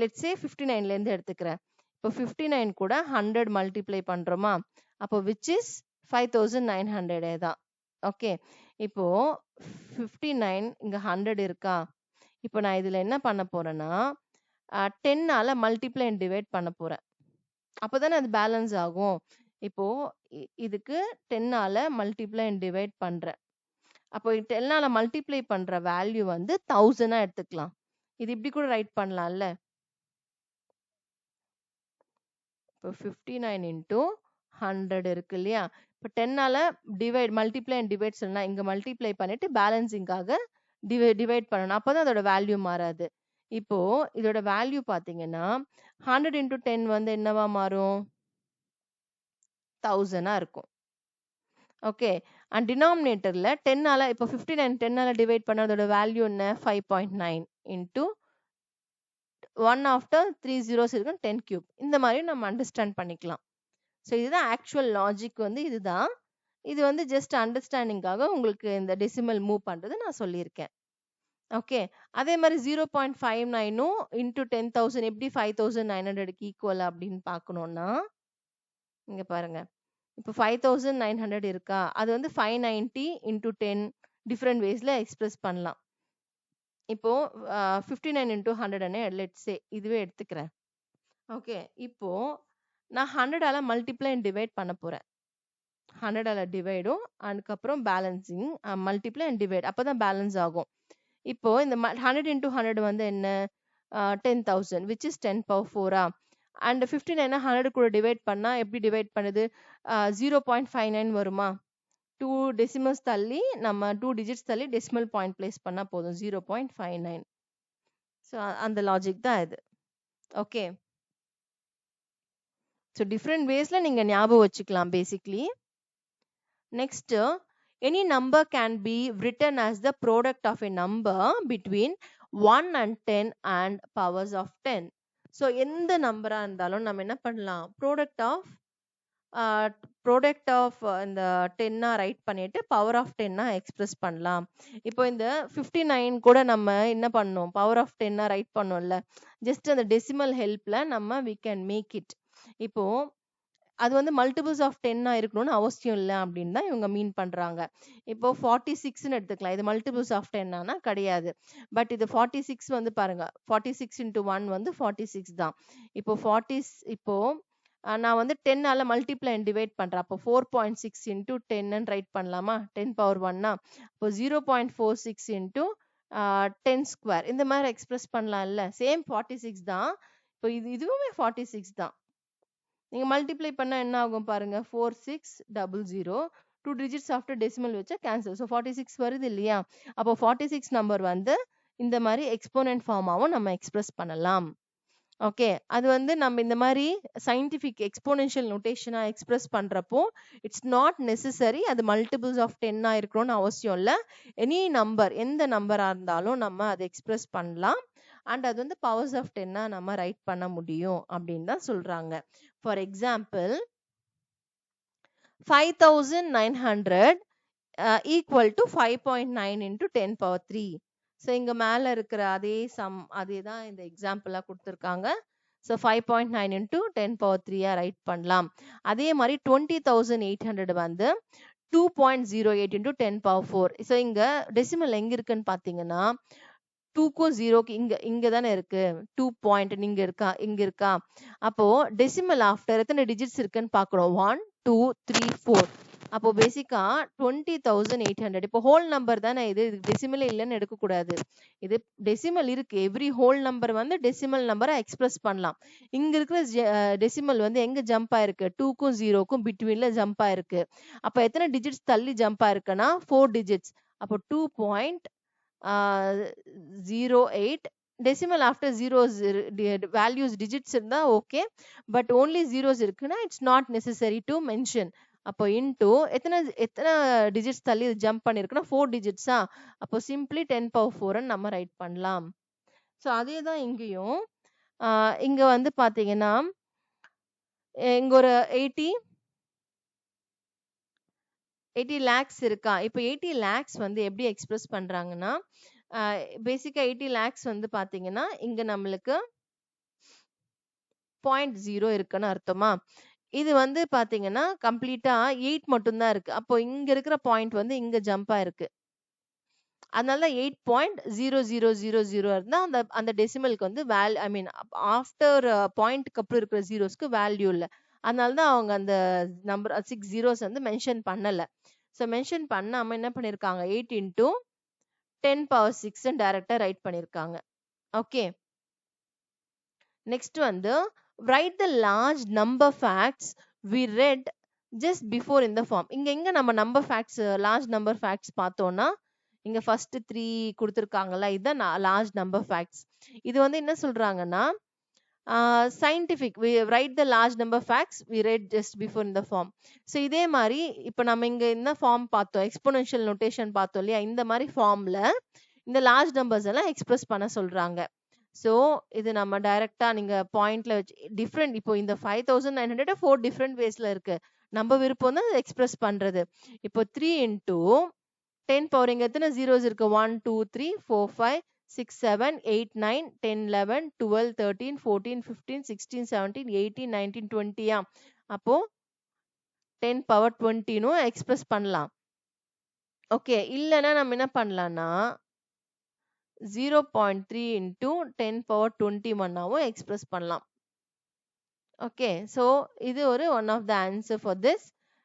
லெட்ஸ் சே 59ல இருந்து எடுத்துக்கிறேன். இப்போ 59 கூட 100 மல்டிப்ளை பண்றோமா? அப்போ விச் இஸ் 5,900 தான். ஓகே, இப்போ 59 இங்க 100 இருக்கா? இப்போ நான் இதுல என்ன பண்ண போறேன்னா 10ஆல மல்டிப்ளை அண்ட் டிவைட் பண்ண போறேன். அப்போதானே அது பேலன்ஸ் ஆகும். இப்போ இதுக்கு 10ஆல மல்டிப்ளை அண்ட் டிவைட் பண்றேன். அப்போ 10ஆல மல்டிப்ளை பண்ற வேல்யூ வந்து 1000 எடுத்துக்கலாம். இது இப்படி கூட ரைட் பண்ணலாம்ல. இப்போ 59 இன்டூ 100 இருக்கு இல்லையா? இப்போ 10ஆல மல்டிப்ளை அண்ட் டிவைட் சொன்னா இங்க மல்டிப்ளை பண்ணிட்டு பேலன்சிங்காக டிவைட் பண்ணணும். அப்போதான் அதோட வேல்யூ மாறாது. இப்போ இதோட வேல்யூ பாத்தீங்கன்னா 100 இன்டூ 10 வந்து என்னவா மாறும்? 1000 இருக்கும். ஓகே, அண்ட் டினாமினேட்டர்ல 10ஆல இப்போ 59 10ஆல டிவைட் பண்ணதோட வேல்யூ என்ன? 5.9 இன்டூ 1 ஆஃப்டர் 3 zeros இருக்கு 10 கியூப். இந்த மாதிரி நம்ம அண்டர்ஸ்டாண்ட் பண்ணிக்கலாம். ஸோ இதுதான் ஆக்சுவல் லாஜிக் வந்து இதுதான். இது வந்து ஜஸ்ட் அண்டர்ஸ்டாண்டிங்காக உங்களுக்கு இந்த டெசிமல் மூவ் பண்றது நான் சொல்லியிருக்கேன். ஓகே, அதே மாதிரி 0.59 இன்டூ 10,000 எப்படி 5,900க்கு ஈக்குவல் அப்படின்னு பார்க்கணும்னா இங்க பாருங்க இப்போ 5900 இருக்கா, அது வந்து 590 into 10 different waysல எக்ஸ்பிரஸ் பண்ணலாம். இப்போ 59 into 100 லெட்ஸ் சே இதுவே எடுத்துக்கிறேன். ஓகே, இப்போ நான் 100ஆல மல்டிப்ளை அண்ட் டிவைட் பண்ண போறேன். 100ஆல டிவைடும் அதுக்கப்புறம் பேலன்சிங் மல்டிப்ளை அண்ட் டிவைட், அப்பதான் பேலன்ஸ் ஆகும். இப்போ இந்த 100 into 100 வந்து என்ன, 10,000 which is 10 power 4 and 59 100 கூட டிவைட் பண்ணா எப்படி டிவைட் பண்ணுது, 0.59 வருமா. 2 டெசிமல்ஸ் தள்ளி நம்ம 2 டிஜிட்ஸ் தள்ளி டெசிமல் பாயிண்ட் பிளேஸ் பண்ணா போதும், 0.59. ஸோ அந்த லாஜிக் தான் இது. ஓகே, ஸோ டிஃப்ரெண்ட் வேஸ்ல நீங்க ஞாபகம் வச்சுக்கலாம் basically. Next, any number can be written as the product of a number between 1 and 10 and powers of 10. So எந்த நம்பரா இருந்தாலும் நம்ம என்ன பண்ணலாம், ப்ராடக்ட் ஆஃப் இந்த 10 ரைட் பண்ணிட்டு பவர் ஆஃப் 10 எக்ஸ்பிரஸ் பண்ணலாம். இப்போ இந்த 59 கூட நம்ம என்ன பண்ணோம், பவர் ஆஃப் 10 ரைட் பண்ணோம்ல, ஜஸ்ட் அந்த டெசிமல் ஹெல்ப்ல நம்ம we can make it. இப்போ அது வந்து மல்டிபிள்ஸ் ஆஃப் 10 இருக்கணும்னு அவசியம் இல்லை அப்படின்னு தான் இவங்க மீன் பண்றாங்க. இப்போ 46ன்னு எடுத்துக்கலாம், இது மல்டிபிள்ஸ் ஆஃப் 10 கிடையாது. பட் இது 46 வந்து பாருங்க, 46 into 1 வந்து 46 தான். இப்போ இப்போ நான் வந்து 10ஆல மல்டிப்ளை அண்ட் டிவைட் பண்றேன். அப்போ 4.6 into 10 ரைட் பண்ணலாமா, 10 power 1 இப்போ 0.46 into 10 ஸ்கொயர் இந்த மாதிரி எக்ஸ்பிரஸ் பண்ணலாம் இல்ல. சேம் 46 தான், இப்போ இதுவுமே 46 தான். நீங்க மல்டிப்ளை பண்ணா என்ன ஆகும் பாருங்க, 4600. 2 டிஜிட்ஸ் ஆஃப்டர் டெசிமல் வச்சா கேன்சல். ஸோ 46 வருது இல்லையா. அப்போ 46 நம்பர் வந்து இந்த மாதிரி எக்ஸ்போனன்ட் ஃபார்மாவும் நம்ம எக்ஸ்பிரஸ் பண்ணலாம். ஓகே, அது வந்து நம்ம இந்த மாதிரி சயின்டிஃபிக் எக்ஸ்போனென்ஷியல் நோட்டேஷனா எக்ஸ்பிரஸ் பண்றப்போ இட்ஸ் நாட் நெசசரி அது மல்டிபிள்ஸ் ஆஃப் 10 இருக்கணும்னு அவசியம் இல்லை. எனி நம்பர், எந்த நம்பரா இருந்தாலும் நம்ம அதை எக்ஸ்பிரஸ் பண்ணலாம். அண்ட் அது வந்து பவர்ஸ் ஆஃப் 10 நம்ம ரைட் பண்ண முடியும் அப்படின்னு தான் சொல்றாங்க. For example 5900 equal to 5.9 into 10 power 3. So இங்க மேல இருக்கிற அதே சம் அதே தான் இந்த எக்ஸாம்பிளா கொடுத்துருக்காங்க. ஸோ 5.9 into 10 power 3 ரைட் பண்ணலாம். அதே மாதிரி 20,800 வந்து 2.08 into 10 power 4. ஸோ இங்க டெசிமல் எங்க இருக்குன்னு பாத்தீங்கன்னா 2க்கும் 0க்கு இங்க தானே இருக்கு, 2 பாயிண்ட் இங்க இருக்கா. அப்போ டெசிமல் ஆஃப்டர் எத்தனை டிஜிட்ஸ் இருக்குன்னு பாக்கணும், 1 2 3 4. அப்போ பேசிக்கா 20,800. இப்போ ஹோல் நம்பர் தானே இது, டெசிமலே இல்லைன்னு எடுக்க கூடாது. இது டெசிமல் இருக்கு, எவ்ரி ஹோல் நம்பர் வந்து டெசிமல் நம்பரை எக்ஸ்பிரஸ் பண்ணலாம். இங்க இருக்கிற டெசிமல் வந்து எங்க ஜம்ப் ஆயிருக்கு, 2க்கும் 0க்கும் பிட்வீன்ல ஜம்ப் ஆயிருக்கு. அப்போ எத்தனை டிஜிட்ஸ் தள்ளி ஜம்ப் ஆயிருக்குன்னா 4 டிஜிட்ஸ். அப்போ 2.08. Decimal after zeros values digits இருந்தா ஓகே, பட் ஓன்லி ஜீரோஸ் இருக்குன்னா it's not necessary to mention. அப்போ இன்டூ எத்தனை டிஜிட்ஸ் தள்ளி ஜம்ப் பண்ணிருக்குன்னா 4 டிஜிட்ஸா. அப்போ சிம்பிளி 10 power 4 நம்ம ரைட் பண்ணலாம். ஸோ அதே தான் இங்கேயும். இங்க வந்து பாத்தீங்கன்னா இங்க ஒரு 80 lakhs இருக்கா. இப்போ 80 lakhs வந்து எப்படி எக்ஸ்பிரஸ் பண்றாங்கன்னா, பேசிக்கா 80 lakhs வந்து பாத்தீங்கன்னா இங்க நம்மளுக்கு 0.0 இருக்குன்னு அர்த்தமா. இது வந்து பாத்தீங்கன்னா கம்ப்ளீட்டா 8 மட்டும் தான் இருக்கு. அப்போ இங்க இருக்கிற பாயிண்ட் வந்து இங்க ஜம்ப் ஆயிருக்கு. அதனால 8.0000 இருந்தா அந்த டெசிமலுக்கு வந்து ஐ மீன் ஆஃப்டர் பாயிண்ட்க்கு அப்புறம் இருக்கிற ஜீரோஸ்க்கு வேல்யூ இல்லை. அதனாலதான் அவங்க அந்த நம்பர் 6 zeros வந்து மென்ஷன் பண்ணல. ஸோ மென்ஷன் பண்ணாம என்ன பண்ணிருக்காங்க, 8 into 10 power 6 டைரக்டா ரைட் பண்ணிருக்காங்க. ஓகே, நெக்ஸ்ட் வந்து write the large number facts we read just before in the form. இங்க நம்ம number facts, large number facts பார்த்தோம்னா இங்க ஃபர்ஸ்ட் 3 கொடுத்துருக்காங்கல்ல, இதுதான் லார்ஜ் நம்பர் ஃபேக்ட்ஸ். இது வந்து என்ன சொல்றாங்கன்னா scientific, we write the large number facts we read just before in the form. So இதே மாதிரி இப்போ நம்ம இங்க என்ன ஃபார்ம் பார்த்தோம், எக்ஸ்போனென்ஷியல் நோட்டேஷன் பார்த்தோம் இல்லையா, இந்த மாதிரி ஃபார்ம்ல இந்த லார்ஜ் நம்பர்ஸ் எல்லாம் எக்ஸ்பிரஸ் பண்ண சொல்றாங்க. ஸோ இது நம்ம டைரக்டா நீங்க பாயிண்ட்ல வச்சு டிஃப்ரெண்ட், இப்போ இந்த 5900 4 டிஃப்ரெண்ட் வேஸ்ல இருக்கு. நம்ம விருப்பம் தான் எக்ஸ்பிரஸ் பண்றது. இப்போ 3 into 10 power இங்க எத்தனை ஜீரோஸ் இருக்கு, 1 2 3 4 5 6 7 8 9 10 11 12 13 14 15 16 17 18 19 20. அப்போ 10 power 20 னு எக்ஸ்பிரஸ் பண்ணலாம். ஓகே, இல்லனா நம்ம என்ன பண்ணலாம்னா 0.3 into 10 power 21 ஆவும் எக்ஸ்பிரஸ் பண்ணலாம். ஓகே, so இது ஒரு one of the answer for this.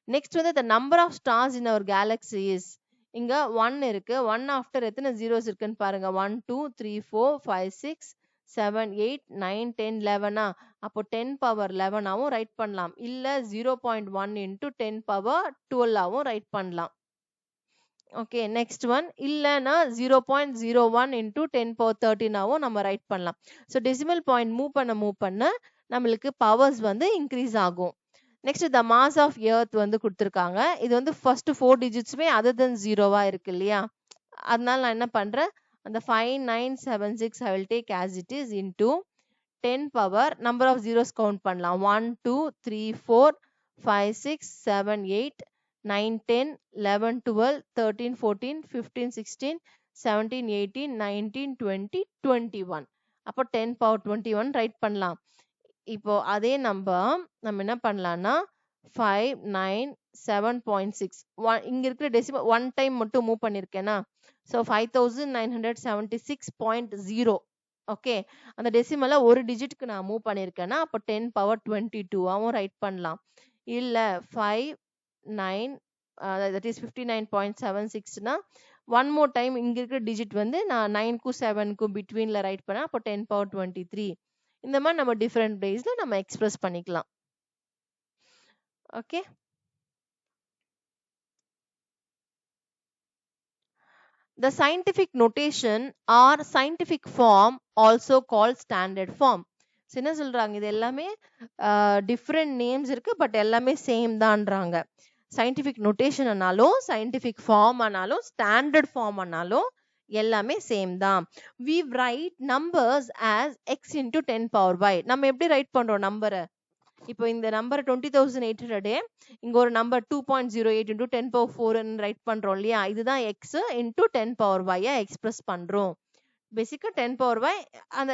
Next வந்து the number of stars in our galaxy is, இங்க 1 இருக்கு. 1 after எத்தனை zeros இருக்குன்னு பாருங்க. 1 2 3 4 5 6 7 8 9 10 11 அப்போ 10 power 11 ஆவும் ரைட் பண்ணலாம். இல்ல 0.1 into 10 power 12 ஆவும் ரைட் பண்ணலாம். ஓகே, நெக்ஸ்ட் ஒன் இல்லனா 0.01 into 10 power 13 ஆவும் நம்ம ரைட் பண்ணலாம். ஸோ டெசிமல் பாயிண்ட் மூவ் பண்ண நம்மளுக்கு பவர்ஸ் வந்து இன்க்ரீஸ் ஆகும். Next the mass of earth வந்து கொடுத்துருக்காங்க. இது வந்து ஃபர்ஸ்ட் 4 டிஜிட்ஸுமே அதர் தென் ஜீரோவா இருக்கு இல்லையா, அதனால நான் என்ன பண்றேன், அந்த 5976 I will take as it is into 10 power number of zeros count பண்ணலாம். 1 2 3 4 5 6 7 8 9 10 11 12 13 14 15 16 17 18 19 20 21 அப்போ 10 power 21 ரைட் பண்ணலாம். இப்போ அதே நம்பர் நம்ம என்ன பண்ணலாம்னா 5 9 7.6 இங்க இருக்கிற டெசிமல் 1 டைம் மட்டும் மூவ் பண்ணிருக்கேனா, ஸோ 5976.0. ஓகே, அந்த டெசிமலை ஒரு டிஜிட்க்கு நான் மூவ் பண்ணிருக்கேன்னா அப்போ 10 power 22 ஆவும் ரைட் பண்ணலாம். இல்ல 5 9 that is 59.76னா ஒன் மோர் டைம் இங்க இருக்கிற டிஜிட் வந்து நான் 9க்கும் 7க்கும் பிட்வீன்ல ரைட் பண்ணா அப்போ 10 power 23. இந்த மாதிரி நம்ம டிஃபரெண்ட் வேஸ்ல நம்ம எக்ஸ்பிரஸ் பண்ணிக்கலாம். Okay, the scientific notation or scientific form also called standard form. என்ன சொல்றாங்க, இது எல்லாமே டிஃப்ரெண்ட் நேம்ஸ் இருக்கு பட் எல்லாமே சேம் தான்றாங்க. சயின்டிஃபிக் நோட்டேஷன் ஆனாலும் சயின்டிஃபிக் ஃபார்ம் ஆனாலும் ஸ்டாண்டர்ட் ஃபார்ம் ஆனாலும் எல்லாமே சேம் தான். we write numbers as x into 10 power y. நம்ம எப்படி ரைட் பண்றோம் நம்பரை, இப்போ இந்த நம்பர் 20,800 இங்க ஒரு நம்பர் 2.08 into 10 power 4 ரைட் பண்றோம் இல்லையா, இதுதான் x into 10 power y express பண்றோம். பேசிக்கா 10 power y அந்த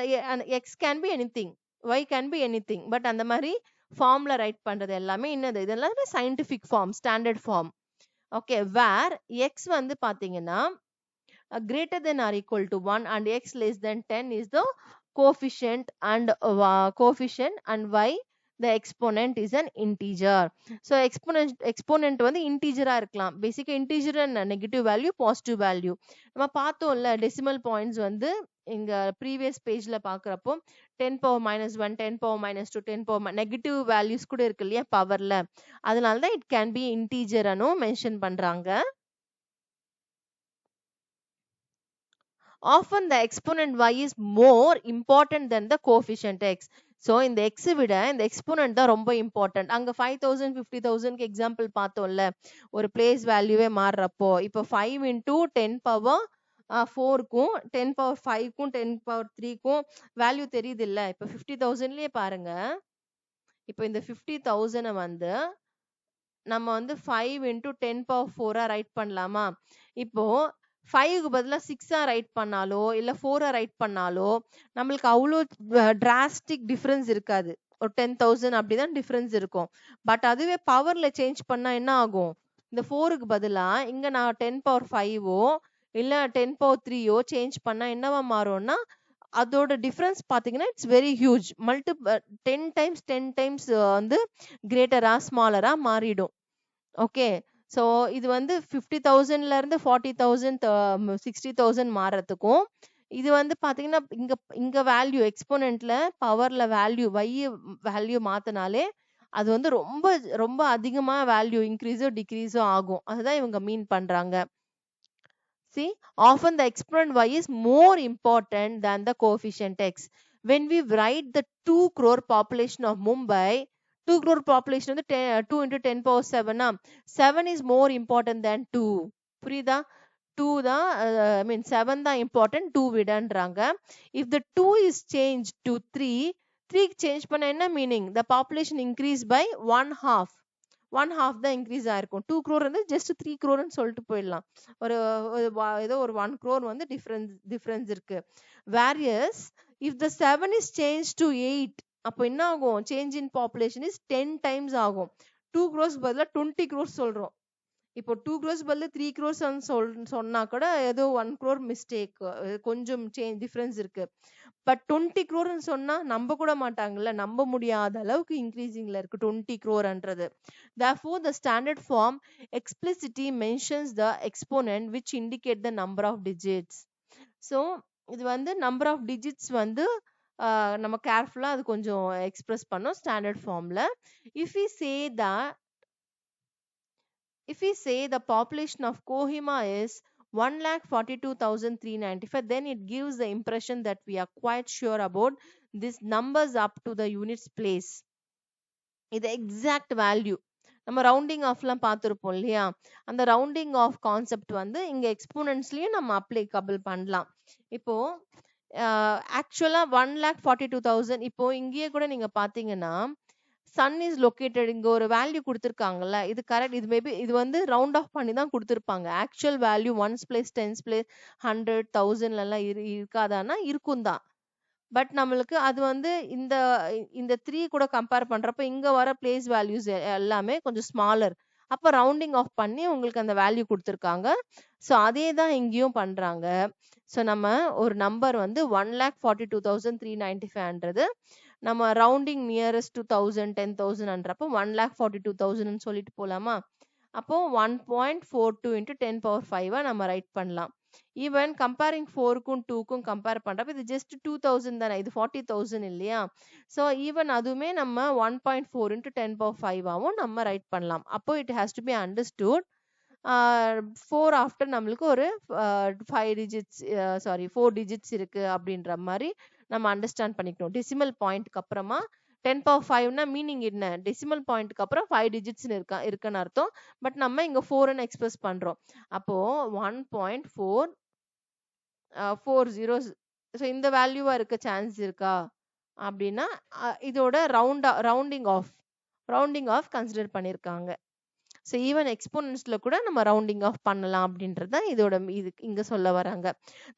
x can be anything, y can be anything, but அந்த மாதிரி ஃபார்ம்ல ரைட் பண்றது எல்லாமே என்னது, இதெல்லாம் scientific form, standard form. Okay, where x வந்து பாத்தீங்கன்னா greater than or equal to 1 and x less than 10 is the coefficient and y the exponent is an integer. So exponent வந்து integer இருக்கலாம். பேசிக்கா integer and negative value positive value நம்ம பார்த்தோம்ல. Decimal points வந்து இங்க previous பேஜ்ல பாக்குறப்போ 10 power -1 10 power -2 10 power negative values கூட இருக்கு இல்லையா பவர்ல, அதனால தான் இட் கேன் பி இன்டீஜர் அனும் மென்ஷன் பண்றாங்க. Often the exponent y is more important than the coefficient x. So இந்த x விட இந்த exponent தான் ரொம்ப important. அங்க 5,000 50,000 எக்ஸாம்பிள் பார்த்தோம்ல, ஒரு பிளேஸ் வேல்யூவே மாறுறப்போ இப்போ 5 into 10 power 4க்கும் 10 power 5க்கும் 10 power 3க்கும் வேல்யூ தெரியுது இல்ல. இப்போ 50,000லயே பாருங்க, இப்போ இந்த 50,000 வந்து நம்ம வந்து 5 into 10 power 4 ரைட் பண்ணலாமா. இப்போ 5க்கு பதிலா 6 ரைட் பண்ணாலோ இல்ல 4 ரைட் பண்ணாலோ நம்மளுக்கு அவ்வளோ டிராஸ்டிக் டிஃபரன்ஸ் இருக்காது. ஒரு 10,000 அப்படிதான் டிஃபரன்ஸ் இருக்கும். பட் அதுவே பவர்ல சேஞ்ச் பண்ணா என்ன ஆகும், இந்த 4க்கு பதிலா இங்க நான் 10 power 5ஓ இல்ல 10 power 3ஓ சேஞ்ச் பண்ணா என்னவா மாறும்னா அதோட டிஃபரன்ஸ் பாத்தீங்கன்னா இட்ஸ் வெரி ஹியூஜ். 10 டைம்ஸ் வந்து கிரேட்டரா ஸ்மாலரா மாறிடும். ஓகே, ஸோ இது வந்து 50,000ல இருந்து 40,000 60,000 மாறதுக்கும், இது வந்து பாத்தீங்கன்னா இங்க வேல்யூ எக்ஸ்போனன்ட்ல பவர்ல வேல்யூ வேல்யூ மாத்தினாலே அது வந்து ரொம்ப ரொம்ப அதிகமா வேல்யூ இன்க்ரீஸோ டிக்ரீஸோ ஆகும். அதுதான் இவங்க மீன் பண்றாங்க. See, often the exponent y is more important than the coefficient x. When we write the 2 crore population of Mumbai, 2 crore population வந்து 2 into 10 power 7 7 is more important than 2. புரியுதா, 2 தான் I mean 7 தான் important 2 விடன்றாங்க. If the 2 is changed to 3 change பண்ண என்ன meaning, the population increase by 1/2 தான் increase ஆயிருக்கும். 2 crore வந்து just 3 crore சொல்லிட்டு போயிடலாம். ஒரு ஏதோ ஒரு 1 crore வந்து டிஃபரன்ஸ் இருக்கு. Various if the 7 is change to 8 அப்போ என்ன ஆகும், change in population is 10 times ஆகும். 2 crores பதிலா 20 crores சொல்றோம். இப்போ 2 crores பதிலா 3 crores சொன்னா கூட ஏதோ 1 crore மிஸ்டேக், கொஞ்சம் டிஃபரன்ஸ் இருக்கு. பட் 20 crore சொன்னா நம்ப கூட மாட்டாங்கல்ல, நம்ப முடியாத அளவுக்கு இன்க்ரீசிங்ல இருக்கு 20 crore-ன்றது. Therefore the standard form explicitly mentions the exponent which indicate the number of digits. So இது வந்து number of digits வந்து நம்ம கேர்ஃபுல்லா அது கொஞ்சம் எக்ஸ்பிரஸ் பண்ணோம் ஸ்டாண்டர்ட் ஃபார்ம்ல. If we say the population of Kohima is 1,42,395, then it gives the impression that we are quite sure about these numbers up to the units place. இது exact value. நம்ம rounding ஆஃப்லாம் பார்த்துருப்போம் இல்லையா, அந்த rounding off concept வந்து இங்க எக்ஸ்போனன்ட்ஸ்லயும் நம்ம applicable பண்ணலாம். இப்போ ஆக்சுவலா 1,42,000, இப்போ இங்கேயே கூட நீங்க பாத்தீங்கன்னா சன் இஸ் லொக்கேட்டட், இங்க ஒரு வேல்யூ கொடுத்துருக்காங்கல்ல, இது கரெக்ட். இது மேபி இது வந்து ரவுண்ட் ஆஃப் பண்ணி தான் கொடுத்துருப்பாங்க. Actual value 1s place 10s place 100 1000 எல்லாம் இருக்காதானா இருக்கும் தான். பட் நம்மளுக்கு அது வந்து இந்த 3 கூட கம்பேர் பண்றப்ப இங்க வர பிளேஸ் வேல்யூஸ் எல்லாமே கொஞ்சம் ஸ்மாலர். அப்ப ரவுண்டிங் ஆஃப் பண்ணி உங்களுக்கு அந்த வேல்யூ கொடுத்துருக்காங்க. ஸோ அதே தான் இங்கேயும் பண்றாங்க. ஸோ நம்ம ஒரு நம்பர் வந்து 1,42,395 நம்ம ரவுண்டிங் நியரஸ்ட் டு 1000 10,000ன்றப்போ 1,42,000 சொல்லிட்டு போலாமா. அப்போ 1.42 into 10 power 5 நம்ம ரைட் பண்ணலாம். ஈவன் கம்பேரிங் 4க்கும் 2க்கும் கம்பேர் பண்றப்ப இது ஜஸ்ட் 2000 தானே, இது 40,000 இல்லையா. ஸோ ஈவன் அதுவுமே நம்ம 1.4 into 10 power 5 நம்ம ரைட் பண்ணலாம். அப்போ it has to be understood 4 after நம்மளுக்கு ஒரு 5 டிஜிட்ஸ் சாரி 4 டிஜிட்ஸ் இருக்கு அப்படின்ற மாதிரி நம்ம அண்டர்ஸ்டாண்ட் பண்ணிக்கணும். டெசிமல் பாயிண்ட்க்கு அப்புறமா 10 power 5னா மீனிங் என்ன, டெசிமல் பாயிண்ட்க்கு அப்புறம் 5 டிஜிட்ஸ் இருக்குன்னு அர்த்தம். பட் நம்ம இங்க 4ன்னு எக்ஸ்பிரஸ் பண்றோம். அப்போ 1.440, ஸோ இந்த வேல்யூவா இருக்க சான்ஸ் இருக்கா அப்படின்னா இதோட ரவுண்டிங் ஆஃப் கன்சிடர் பண்ணிருக்காங்க. ஸோ ஈவன் எக்ஸ்போனன்ட்ஸ்ல கூட நம்ம ரவுண்டிங் ஆஃப் பண்ணலாம் அப்படின்றத இதோட இங்க சொல்ல வராங்க.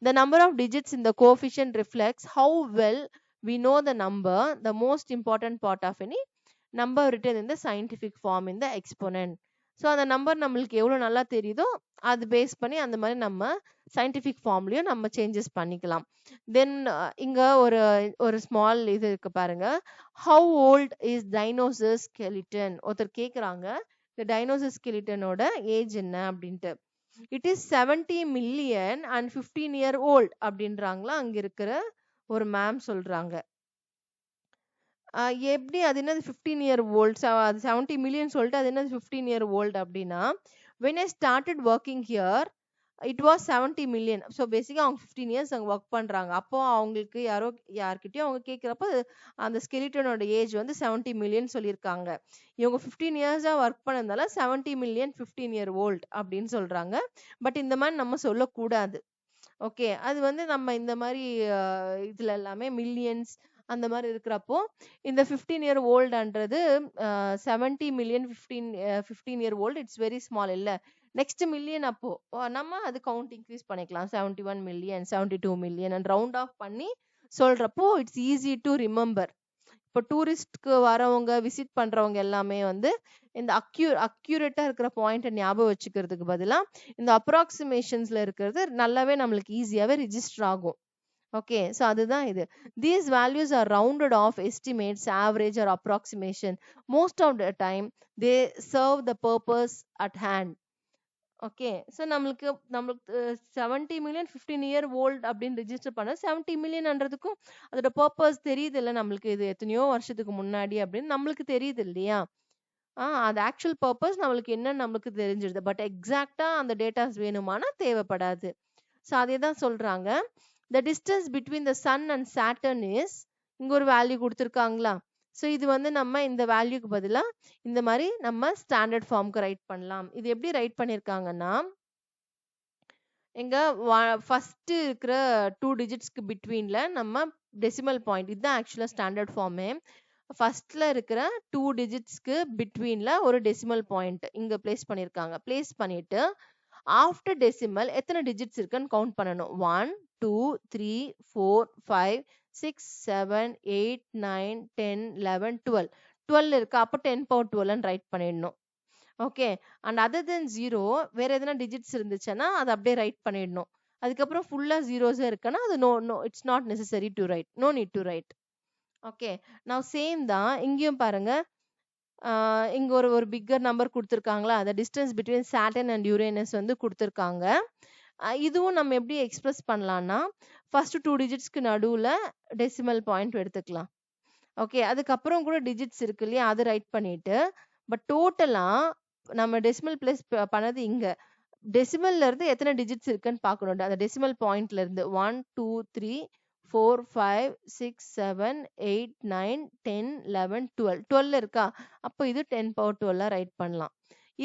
The number of digits in the coefficient reflects how well we know the number, the most important part of any number written in the scientific form in the exponent. So அந்த number நம்மளுக்கு எவ்வளோ நல்லா தெரியுதோ அது base பண்ணி அந்த மாதிரி நம்ம சயின்டிஃபிக் ஃபார்ம்லயும் நம்ம சேஞ்சஸ் பண்ணிக்கலாம். தென் இங்க ஒரு ஸ்மால் இது இருக்கு பாருங்க. How old is dinosaur skeleton, ஒருத்தர் கேக்குறாங்க இந்த டைனோசர் ஸ்கெலிட்டனோட ஏஜ் என்ன அப்படின்ட்டு. It is 70 million and 15 year old அப்படின்றாங்களா அங்க இருக்கிற ஒரு மேம் சொல்றாங்க. எப்படி அது என்னது 15 year old, 70 million சொல்லிட்டு அது என்னது 15 year old அப்படின்னா, when I started working here it was 70 million. So பேசிக்கா அவங்க 15 years அங்கே ஒர்க் பண்றாங்க. அப்போ அவங்களுக்கு யார்கிட்டயும் அவங்க கேட்குறப்ப அந்த ஸ்கெலிட்டனோட ஏஜ் வந்து 70 million சொல்லியிருக்காங்க. இவங்க 15 years ஒர்க் பண்ணதுனால 70 million 15 year old அப்படின்னு சொல்றாங்க. பட் இந்த மாதிரி நம்ம சொல்லக்கூடாது. ஓகே, அது வந்து நம்ம இந்த மாதிரி இதுல எல்லாமே மில்லியன்ஸ் அந்த மாதிரி இருக்கிறப்போ இந்த 15 year oldன்றது 70 million 15 year old it's very small இல்ல. நெக்ஸ்ட் மில்லியன் அப்போ நம்ம அது கவுண்ட் இன்க்ரீஸ் பண்ணிக்கலாம். 71 million 72 million and round off பண்ணி சொல்றப்போ இட்ஸ் ஈஸி டு ரிமெம்பர். இப்போ டூரிஸ்ட்க்கு வரவங்க விசிட் பண்றவங்க எல்லாமே வந்து இந்த அக்யூரேட்டா இருக்கிற பாயிண்ட் ஞாபகம் வச்சுக்கிறதுக்கு பதிலா இந்த அப்ராக்சிமேஷன்ஸ்ல இருக்கிறது நல்லாவே நம்மளுக்கு ஈஸியாவே ரிஜிஸ்டர் ஆகும். ஓகே, ஸோ அதுதான் இது. These values are rounded off estimates, average or approximation. Most of the time they serve the purpose at hand. Okay, so நம்மளுக்கு 70 million 15 year old அப்படின்னு ரிஜிஸ்டர் பண்ண 70 millionன்றதுக்கும் அதோட பர்பஸ் தெரியுது இல்லை நம்மளுக்கு, இது எத்தனையோ வருஷத்துக்கு முன்னாடி அப்படின்னு நம்மளுக்கு தெரியுது இல்லையா. அது ஆக்சுவல் பர்பஸ் நம்மளுக்கு என்னன்னு நம்மளுக்கு தெரிஞ்சிருது. பட் எக்ஸாக்டா அந்த டேட்டாஸ் வேணுமானா தேவைப்படாது. ஸோ அதே தான் சொல்றாங்க. The distance between the sun and Saturn is, இங்க ஒரு வேல்யூ கொடுத்துருக்காங்களா. ஸோ இது வந்து நம்ம இந்த வேல்யூக்கு பதிலா இந்த மாதிரி நம்ம ஸ்டாண்டர்ட் ஃபார்முக்கு ரைட் பண்ணலாம். இது எப்படி ரைட் பண்ணிருக்காங்கன்னா, எங்க ஃபர்ஸ்ட் இருக்கிற 2 டிஜிட்ஸ்க்கு பிட்வீன்ல நம்ம டெசிமல் பாயிண்ட், இதுதான் ஆக்சுவலா ஸ்டாண்டர்ட் ஃபார்மே. ஃபர்ஸ்ட்ல இருக்கிற 2 டிஜிட்ஸ்க்கு பிட்வீன்ல ஒரு டெசிமல் பாயிண்ட் இங்க பிளேஸ் பண்ணிருக்காங்க. பிளேஸ் பண்ணிட்டு ஆஃப்டர் டெசிமல் எத்தனை டிஜிட்ஸ் இருக்குன்னு கவுண்ட் பண்ணணும். 1 2 3 4 5 6 7 8 9 10 11 12 12 இருக்கா, அப்போ 10 பவர் 12 ரைட் பண்ணிடணும். ஓகே, அண்ட் அதர் தென் 0 வேற எதனா டிஜிட்ஸ் இருந்துச்சுன்னா அதை அப்படியே ரைட் பண்ணிடணும். அதுக்கப்புறம் ஃபுல்லா ஜீரோஸ் இருக்குன்னா அது no no it's not necessary to write, no need to write. Okay, நான் சேம் தான் இங்கேயும் பாருங்க. இங்க ஒரு ஒரு பிக்கர் நம்பர் கொடுத்துருக்காங்களா, அந்த distance between Saturn and Uranus வந்து கொடுத்துருக்காங்க. இதுவும் நம்ம எப்படி எக்ஸ்பிரஸ் பண்ணலாம்னா, ஃபர்ஸ்ட் 2 டிஜிட்ஸ்க்கு நடுவில் டெசிமல் பாயிண்ட் எடுத்துக்கலாம். ஓகே, அதுக்கப்புறம் கூட டிஜிட்ஸ் இருக்கு இல்லையா, அது ரைட் பண்ணிட்டு பட் டோட்டலா நம்ம டெசிமல் பிளேஸ் பண்ணது இங்க டெசிமல்ல இருந்து எத்தனை டிஜிட்ஸ் இருக்குன்னு பார்க்கணும். அந்த டெசிமல் பாயிண்ட்ல இருந்து 1 2 3 4 5 6 7 8 9 10 11 12 12 இருக்கா, அப்போ இது 10 பவர் 12 ரைட் பண்ணலாம்.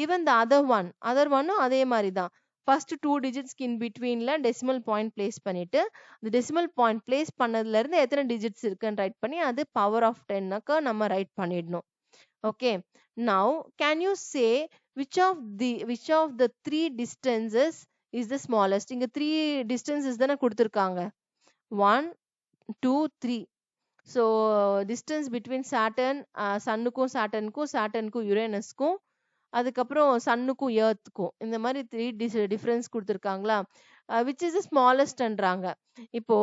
ஈவன் த அதர் ஒன்னும் அதே மாதிரி தான். ஃபர்ஸ்ட் 2 டிஜிட்ஸ்க்கு இன் பிட்வீன்ல டெசிமல் பாயிண்ட் பிளேஸ் பண்ணிட்டு அந்த டெசிமல் பாயிண்ட் பிளேஸ் பண்ணதுல இருந்து எத்தனை டிஜிட்ஸ் இருக்குன்னு ரைட் பண்ணி அது பவர் ஆஃப் 10க்கு நம்ம ரைட் பண்ணிடணும். Okay, now can you say which of the three distances is the smallest? இங்க 3 distances தானே கொடுத்திருக்காங்க, 1 2 3. so distance between Saturn சன்னுக்கும் சாட்டர்னுக்கும் யுரேனஸ்க்கும் அதுக்கப்புறம் சன்னுக்கும் எர்த்துக்கும் இந்த மாதிரி 3 டிஃபரன்ஸ் கொடுத்துருக்காங்களா, விச் இஸ் த ஸ்மாலஸ்ட்ன்றாங்க. இப்போ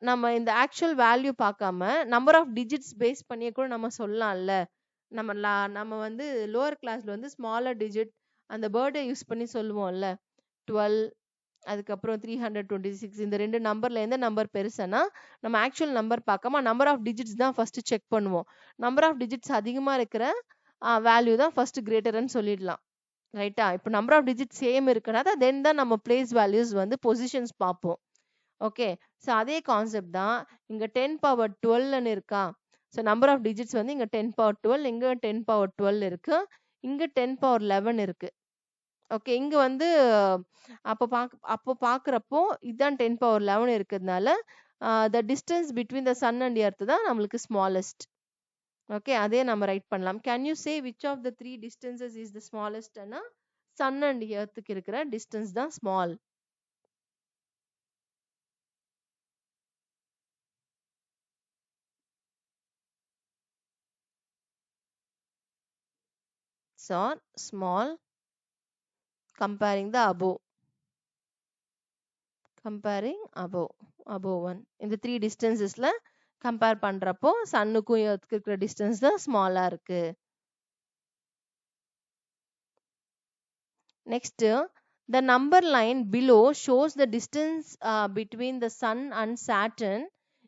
நம்ம இந்த ஆக்சுவல் வேல்யூ பார்க்காம நம்பர் ஆஃப் டிஜிட்ஸ் பேஸ் பண்ணியே கூட நம்ம சொல்லலாம்ல. நம்ம வந்து லோவர் கிளாஸ்ல வந்து ஸ்மாலர் டிஜிட் அந்த பேர்டை யூஸ் பண்ணி சொல்லுவோம்ல, 12 அதுக்கப்புறம் 326. இந்த ரெண்டு நம்பர்ல எந்த நம்பர் பெருசுன்னா நம்ம ஆக்சுவல் நம்பர் பார்க்காம நம்பர் ஆஃப் டிஜிட்ஸ் தான் ஃபர்ஸ்ட் செக் பண்ணுவோம். நம்பர் ஆஃப் டிஜிட்ஸ் அதிகமா இருக்கிற வேல்யூ தான் ஃபர்ஸ்ட் கிரேட்டர்னு சொல்லிடலாம். ரைட்டா, இப்போ நம்பர் ஆஃப் டிஜிட் சேம் இருக்குன்னா தென் தான் நம்ம பிளேஸ் வேல்யூஸ் வந்து பொசிஷன்ஸ் பார்ப்போம். ஓகே, ஸோ அதே கான்செப்ட் தான் இங்க 10 பவர் 12 இருக்கா. ஸோ நம்பர் ஆஃப் டிஜிட்ஸ் வந்து இங்க 10 பவர் 12, இங்க 10 பவர் 12 இருக்கு, இங்க 10 பவர் 11 இருக்கு. ஓகே, இங்க வந்து அப்போ பாக்குறப்போ இதுதான் 10 பவர் 11 இருக்கிறதுனால the distance between the sun and earth தான் நம்மளுக்கு ஸ்மாலஸ்ட். ஓகே, அதே நம்ம ரைட் பண்ணலாம். Can you say which of the 3 distances is the ஸ்மாலஸ்ட்னா சன் அண்ட் எர்த்துக்கு இருக்கிற டிஸ்டன்ஸ் தான் small. So small comparing the above one. இந்த 3 டிஸ்டன்சஸ்ல கம்பேர் பண்றப்போ சன்னுக்கும் எர்த்துக்கு இருக்கிற டிஸ்டன்ஸ் தான் ஸ்மாலா இருக்கு. Next, the number line below shows the distance between the sun and Saturn.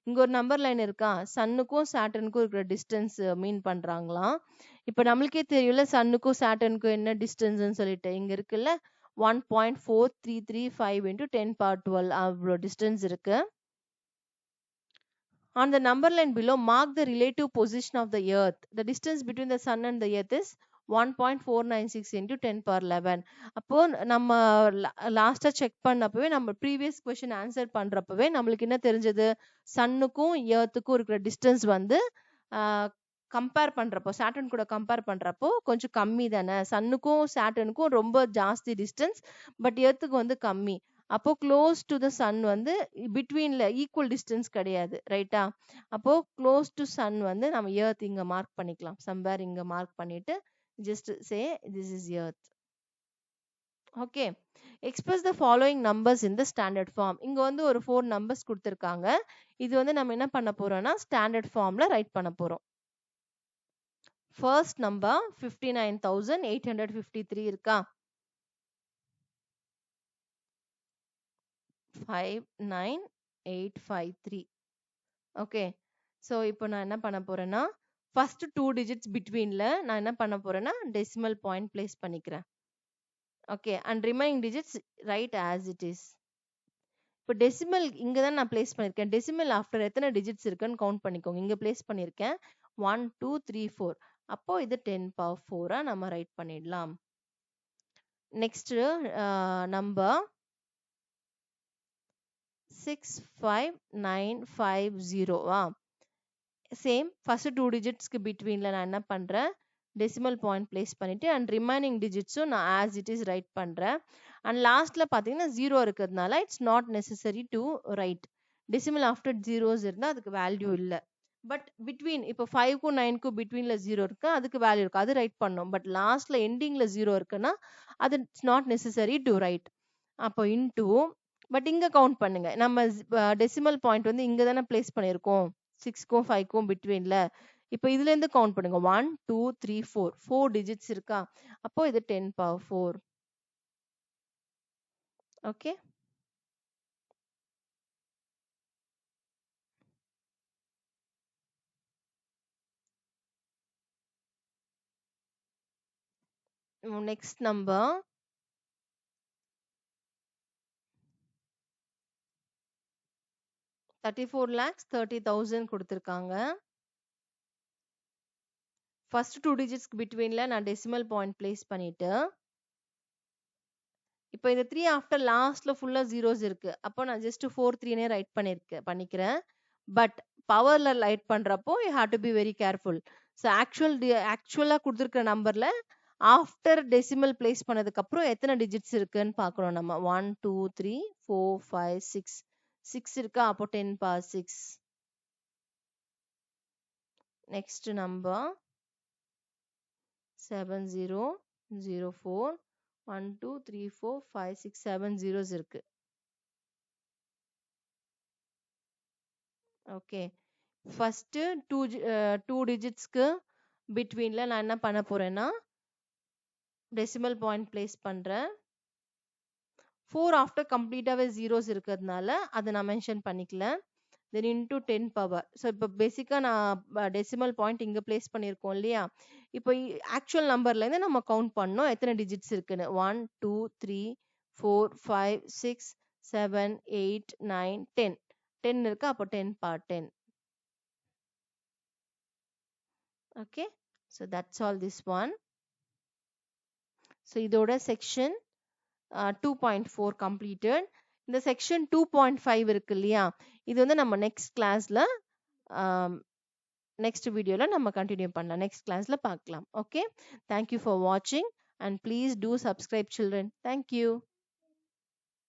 இங்க ஒரு நம்பர் லைன் இருக்கா, சன்னுக்கும் சாட்டர்னுக்கும் இருக்கிற டிஸ்டன்ஸ் மீன் பண்றாங்களாம். இப்ப நம்மளுக்கே தெரியல சன்னுக்கும் சாட்டர்னுக்கும் என்ன டிஸ்டன்ஸ்னு சொல்லிட்டு. இங்க இருக்குல்ல 1.4335 into 10 power 12 அவ்வளோ டிஸ்டன்ஸ் இருக்கு. On the number line below, mark the relative position of the earth. The distance between the sun and the earth is 1.496 into 10 power 11. அப்போ நம்ம லாஸ்டா செக் பண்ணப்பவே நம்ம ப்ரீவியஸ் கொஸ்டின் ஆன்சர் பண்றப்பவே நம்மளுக்கு என்ன தெரிஞ்சது, சன்னுக்கும் எர்த்துக்கும் இருக்கிற டிஸ்டன்ஸ் வந்து கம்பேர் பண்றப்போ சாட்டர்ன் கூட கம்பேர் பண்றப்போ கொஞ்சம் கம்மி தானே. சன்னுக்கும் சாட்டர்னுக்கும் ரொம்ப ஜாஸ்தி டிஸ்டன்ஸ், பட் எர்த்துக்கு வந்து கம்மி. அப்போ க்ளோஸ் டு த சன் வந்து பிட்வீன்ல ஈக்குவல் டிஸ்டன்ஸ் கிடையாது. ரைட்டா, அப்போ க்ளோஸ் டு சன் வந்து நம்ம எர்த் இங்க மார்க் பண்ணிக்கலாம். சம்வேர் இங்க மார்க் பண்ணிட்டு just say this is earth. Okay, express the following numbers in the standard form. இங்க வந்து ஒரு 4 நம்பர்ஸ் கொடுத்திருக்காங்க. இது வந்து நம்ம என்ன பண்ண போறோம்னா ஸ்டாண்டர்ட் ஃபார்ம்ல ரைட் பண்ண போறோம். ஃபர்ஸ்ட் நம்பர் 59,853 இருக்கா, 59853. ஓகே, ஸோ இப்போ நான் என்ன பண்ண போறேன்னா ஃபர்ஸ்ட் 2 டிஜிட்ஸ் பிட்வீன்ல நான் என்ன பண்ண போறேன்னா டெசிமல் பாயிண்ட் பிளேஸ் பண்ணிக்கிறேன். Okay, and remaining digits right as it is. இப்போ டெசிமல் இங்க தான் நான் பிளேஸ் பண்ணிருக்கேன். டெசிமல் ஆஃப்டர் எத்தனை டிஜிட்ஸ் இருக்குன்னு கவுண்ட் பண்ணிக்கோங்க. இங்க பிளேஸ் பண்ணிருக்கேன் 1 2 3 4. அப்போ இது 10 power 4 நம்ம ரைட் பண்ணிடலாம். Next number 65950. சேம் ஃபர்ஸ்ட் 2 டிஜிட்ஸ்க்கு பிட்வீன்ல நான் என்ன பண்றேன் டெசிமல் பாயிண்ட் பிளேஸ் பண்ணிட்டு அண்ட் ரிமைனிங் டிஜிட்ஸும் நான் ஆஸ் இட் இஸ் ரைட் பண்றேன். அண்ட் லாஸ்ட்ல பாத்தீங்கன்னா 0 இருக்கிறதுனால it's not necessary to right. Decimal after zeros இருந்தா அதுக்கு வேல்யூ இல்லை. பட் பிட்வீன் இப்போ 5க்கும் 9க்கும் பிட்வீன்ல 0 இருக்கு, அதுக்கு வேல்யூ இருக்கு, அது ரைட் பண்ணோம். பட் லாஸ்ட்ல எண்டிங்ல 0 இருக்குன்னா அது it's not necessary to right. அப்போ இன்டூ, பட் இங்க கவுண்ட் பண்ணுங்க. நம்ம டெசிமல் பாயிண்ட் வந்து இங்க தானே பிளேஸ் பண்ணியிருக்கோம் 6க்கும் 5க்கும் பிட்வீன்ல. இப்போ இதுல இருந்து கவுண்ட் பண்ணுங்க. 1 2 3 4 4 டிஜிட்ஸ் இருக்கா, அப்போ இது 10 power 4. ஓகே, நெக்ஸ்ட் நம்பர் 34,30,000 கொடுத்துருக்காங்க. ஃபர்ஸ்ட் 2 டிஜிட்ஸ்க்கு பிட்வீன்ல நான் டெசிமல் பாயிண்ட் பிளேஸ் பண்ணிட்டு, இப்போ இந்த 3 ஆஃப்டர் லாஸ்ட்ல ஃபுல்லா ஜீரோஸ் இருக்கு. அப்போ நான் ஜஸ்ட் 4 3னே ரைட் பண்ணிக்கிறேன். பட் பவர்ல ரைட் பண்றப்போ you have to be very careful. So ஆக்சுவலா கொடுத்துருக்க நம்பர்ல ஆஃப்டர் டெசிமல் பிளேஸ் பண்ணதுக்கு அப்புறம் எத்தனை டிஜிட்ஸ் இருக்குன்னு பார்க்கணும் நம்ம. 1 2 3 4 5 6 6 இருக்கா, அப்போ 10 power 6. நெக்ஸ்ட் நம்பர் 7004 1 2 3 4 5 6 7 zeros இருக்கு. ஓகே, ஃபர்ஸ்ட் 2 டிஜிட்ஸ்க்கு பிட்வீன்ல நான் என்ன பண்ண போறேன்னா டெசிமல் பாயிண்ட் பிளேஸ் பண்றேன். 4 ஆஃப்டர் கம்ப்ளீட்டாவே ஜீரோஸ் இருக்கிறதுனால அதை நான் மென்ஷன் பண்ணிக்கல. தென் இன்டூ 10 பவர். ஸோ இப்போ பேசிக்கா நான் டெசிமல் பாயிண்ட் இங்க பிளேஸ் பண்ணியிருக்கோம் இல்லையா, இப்போ ஆக்சுவல் நம்பர்ல இருந்து நம்ம கவுண்ட் பண்ணோம் எத்தனை டிஜிட்ஸ் இருக்குன்னு. 1 2 3 4 5 6 7 8 9 10 10 இருக்கு, அப்போ 10 power 10. Okay, so that's all this one. So இதோட செக்ஷன் 2.4 completed. இந்த செக்ஷன் 2.5 இருக்கு இல்லையா, இது வந்து நம்ம நெக்ஸ்ட் கிளாஸ்ல நெக்ஸ்ட் வீடியோல நம்ம கண்டினியூ பண்ணலாம், நெக்ஸ்ட் கிளாஸ்ல பார்க்கலாம். ஓகே, தேங்க்யூ ஃபார் வாட்சிங் and please do subscribe children. Thank you.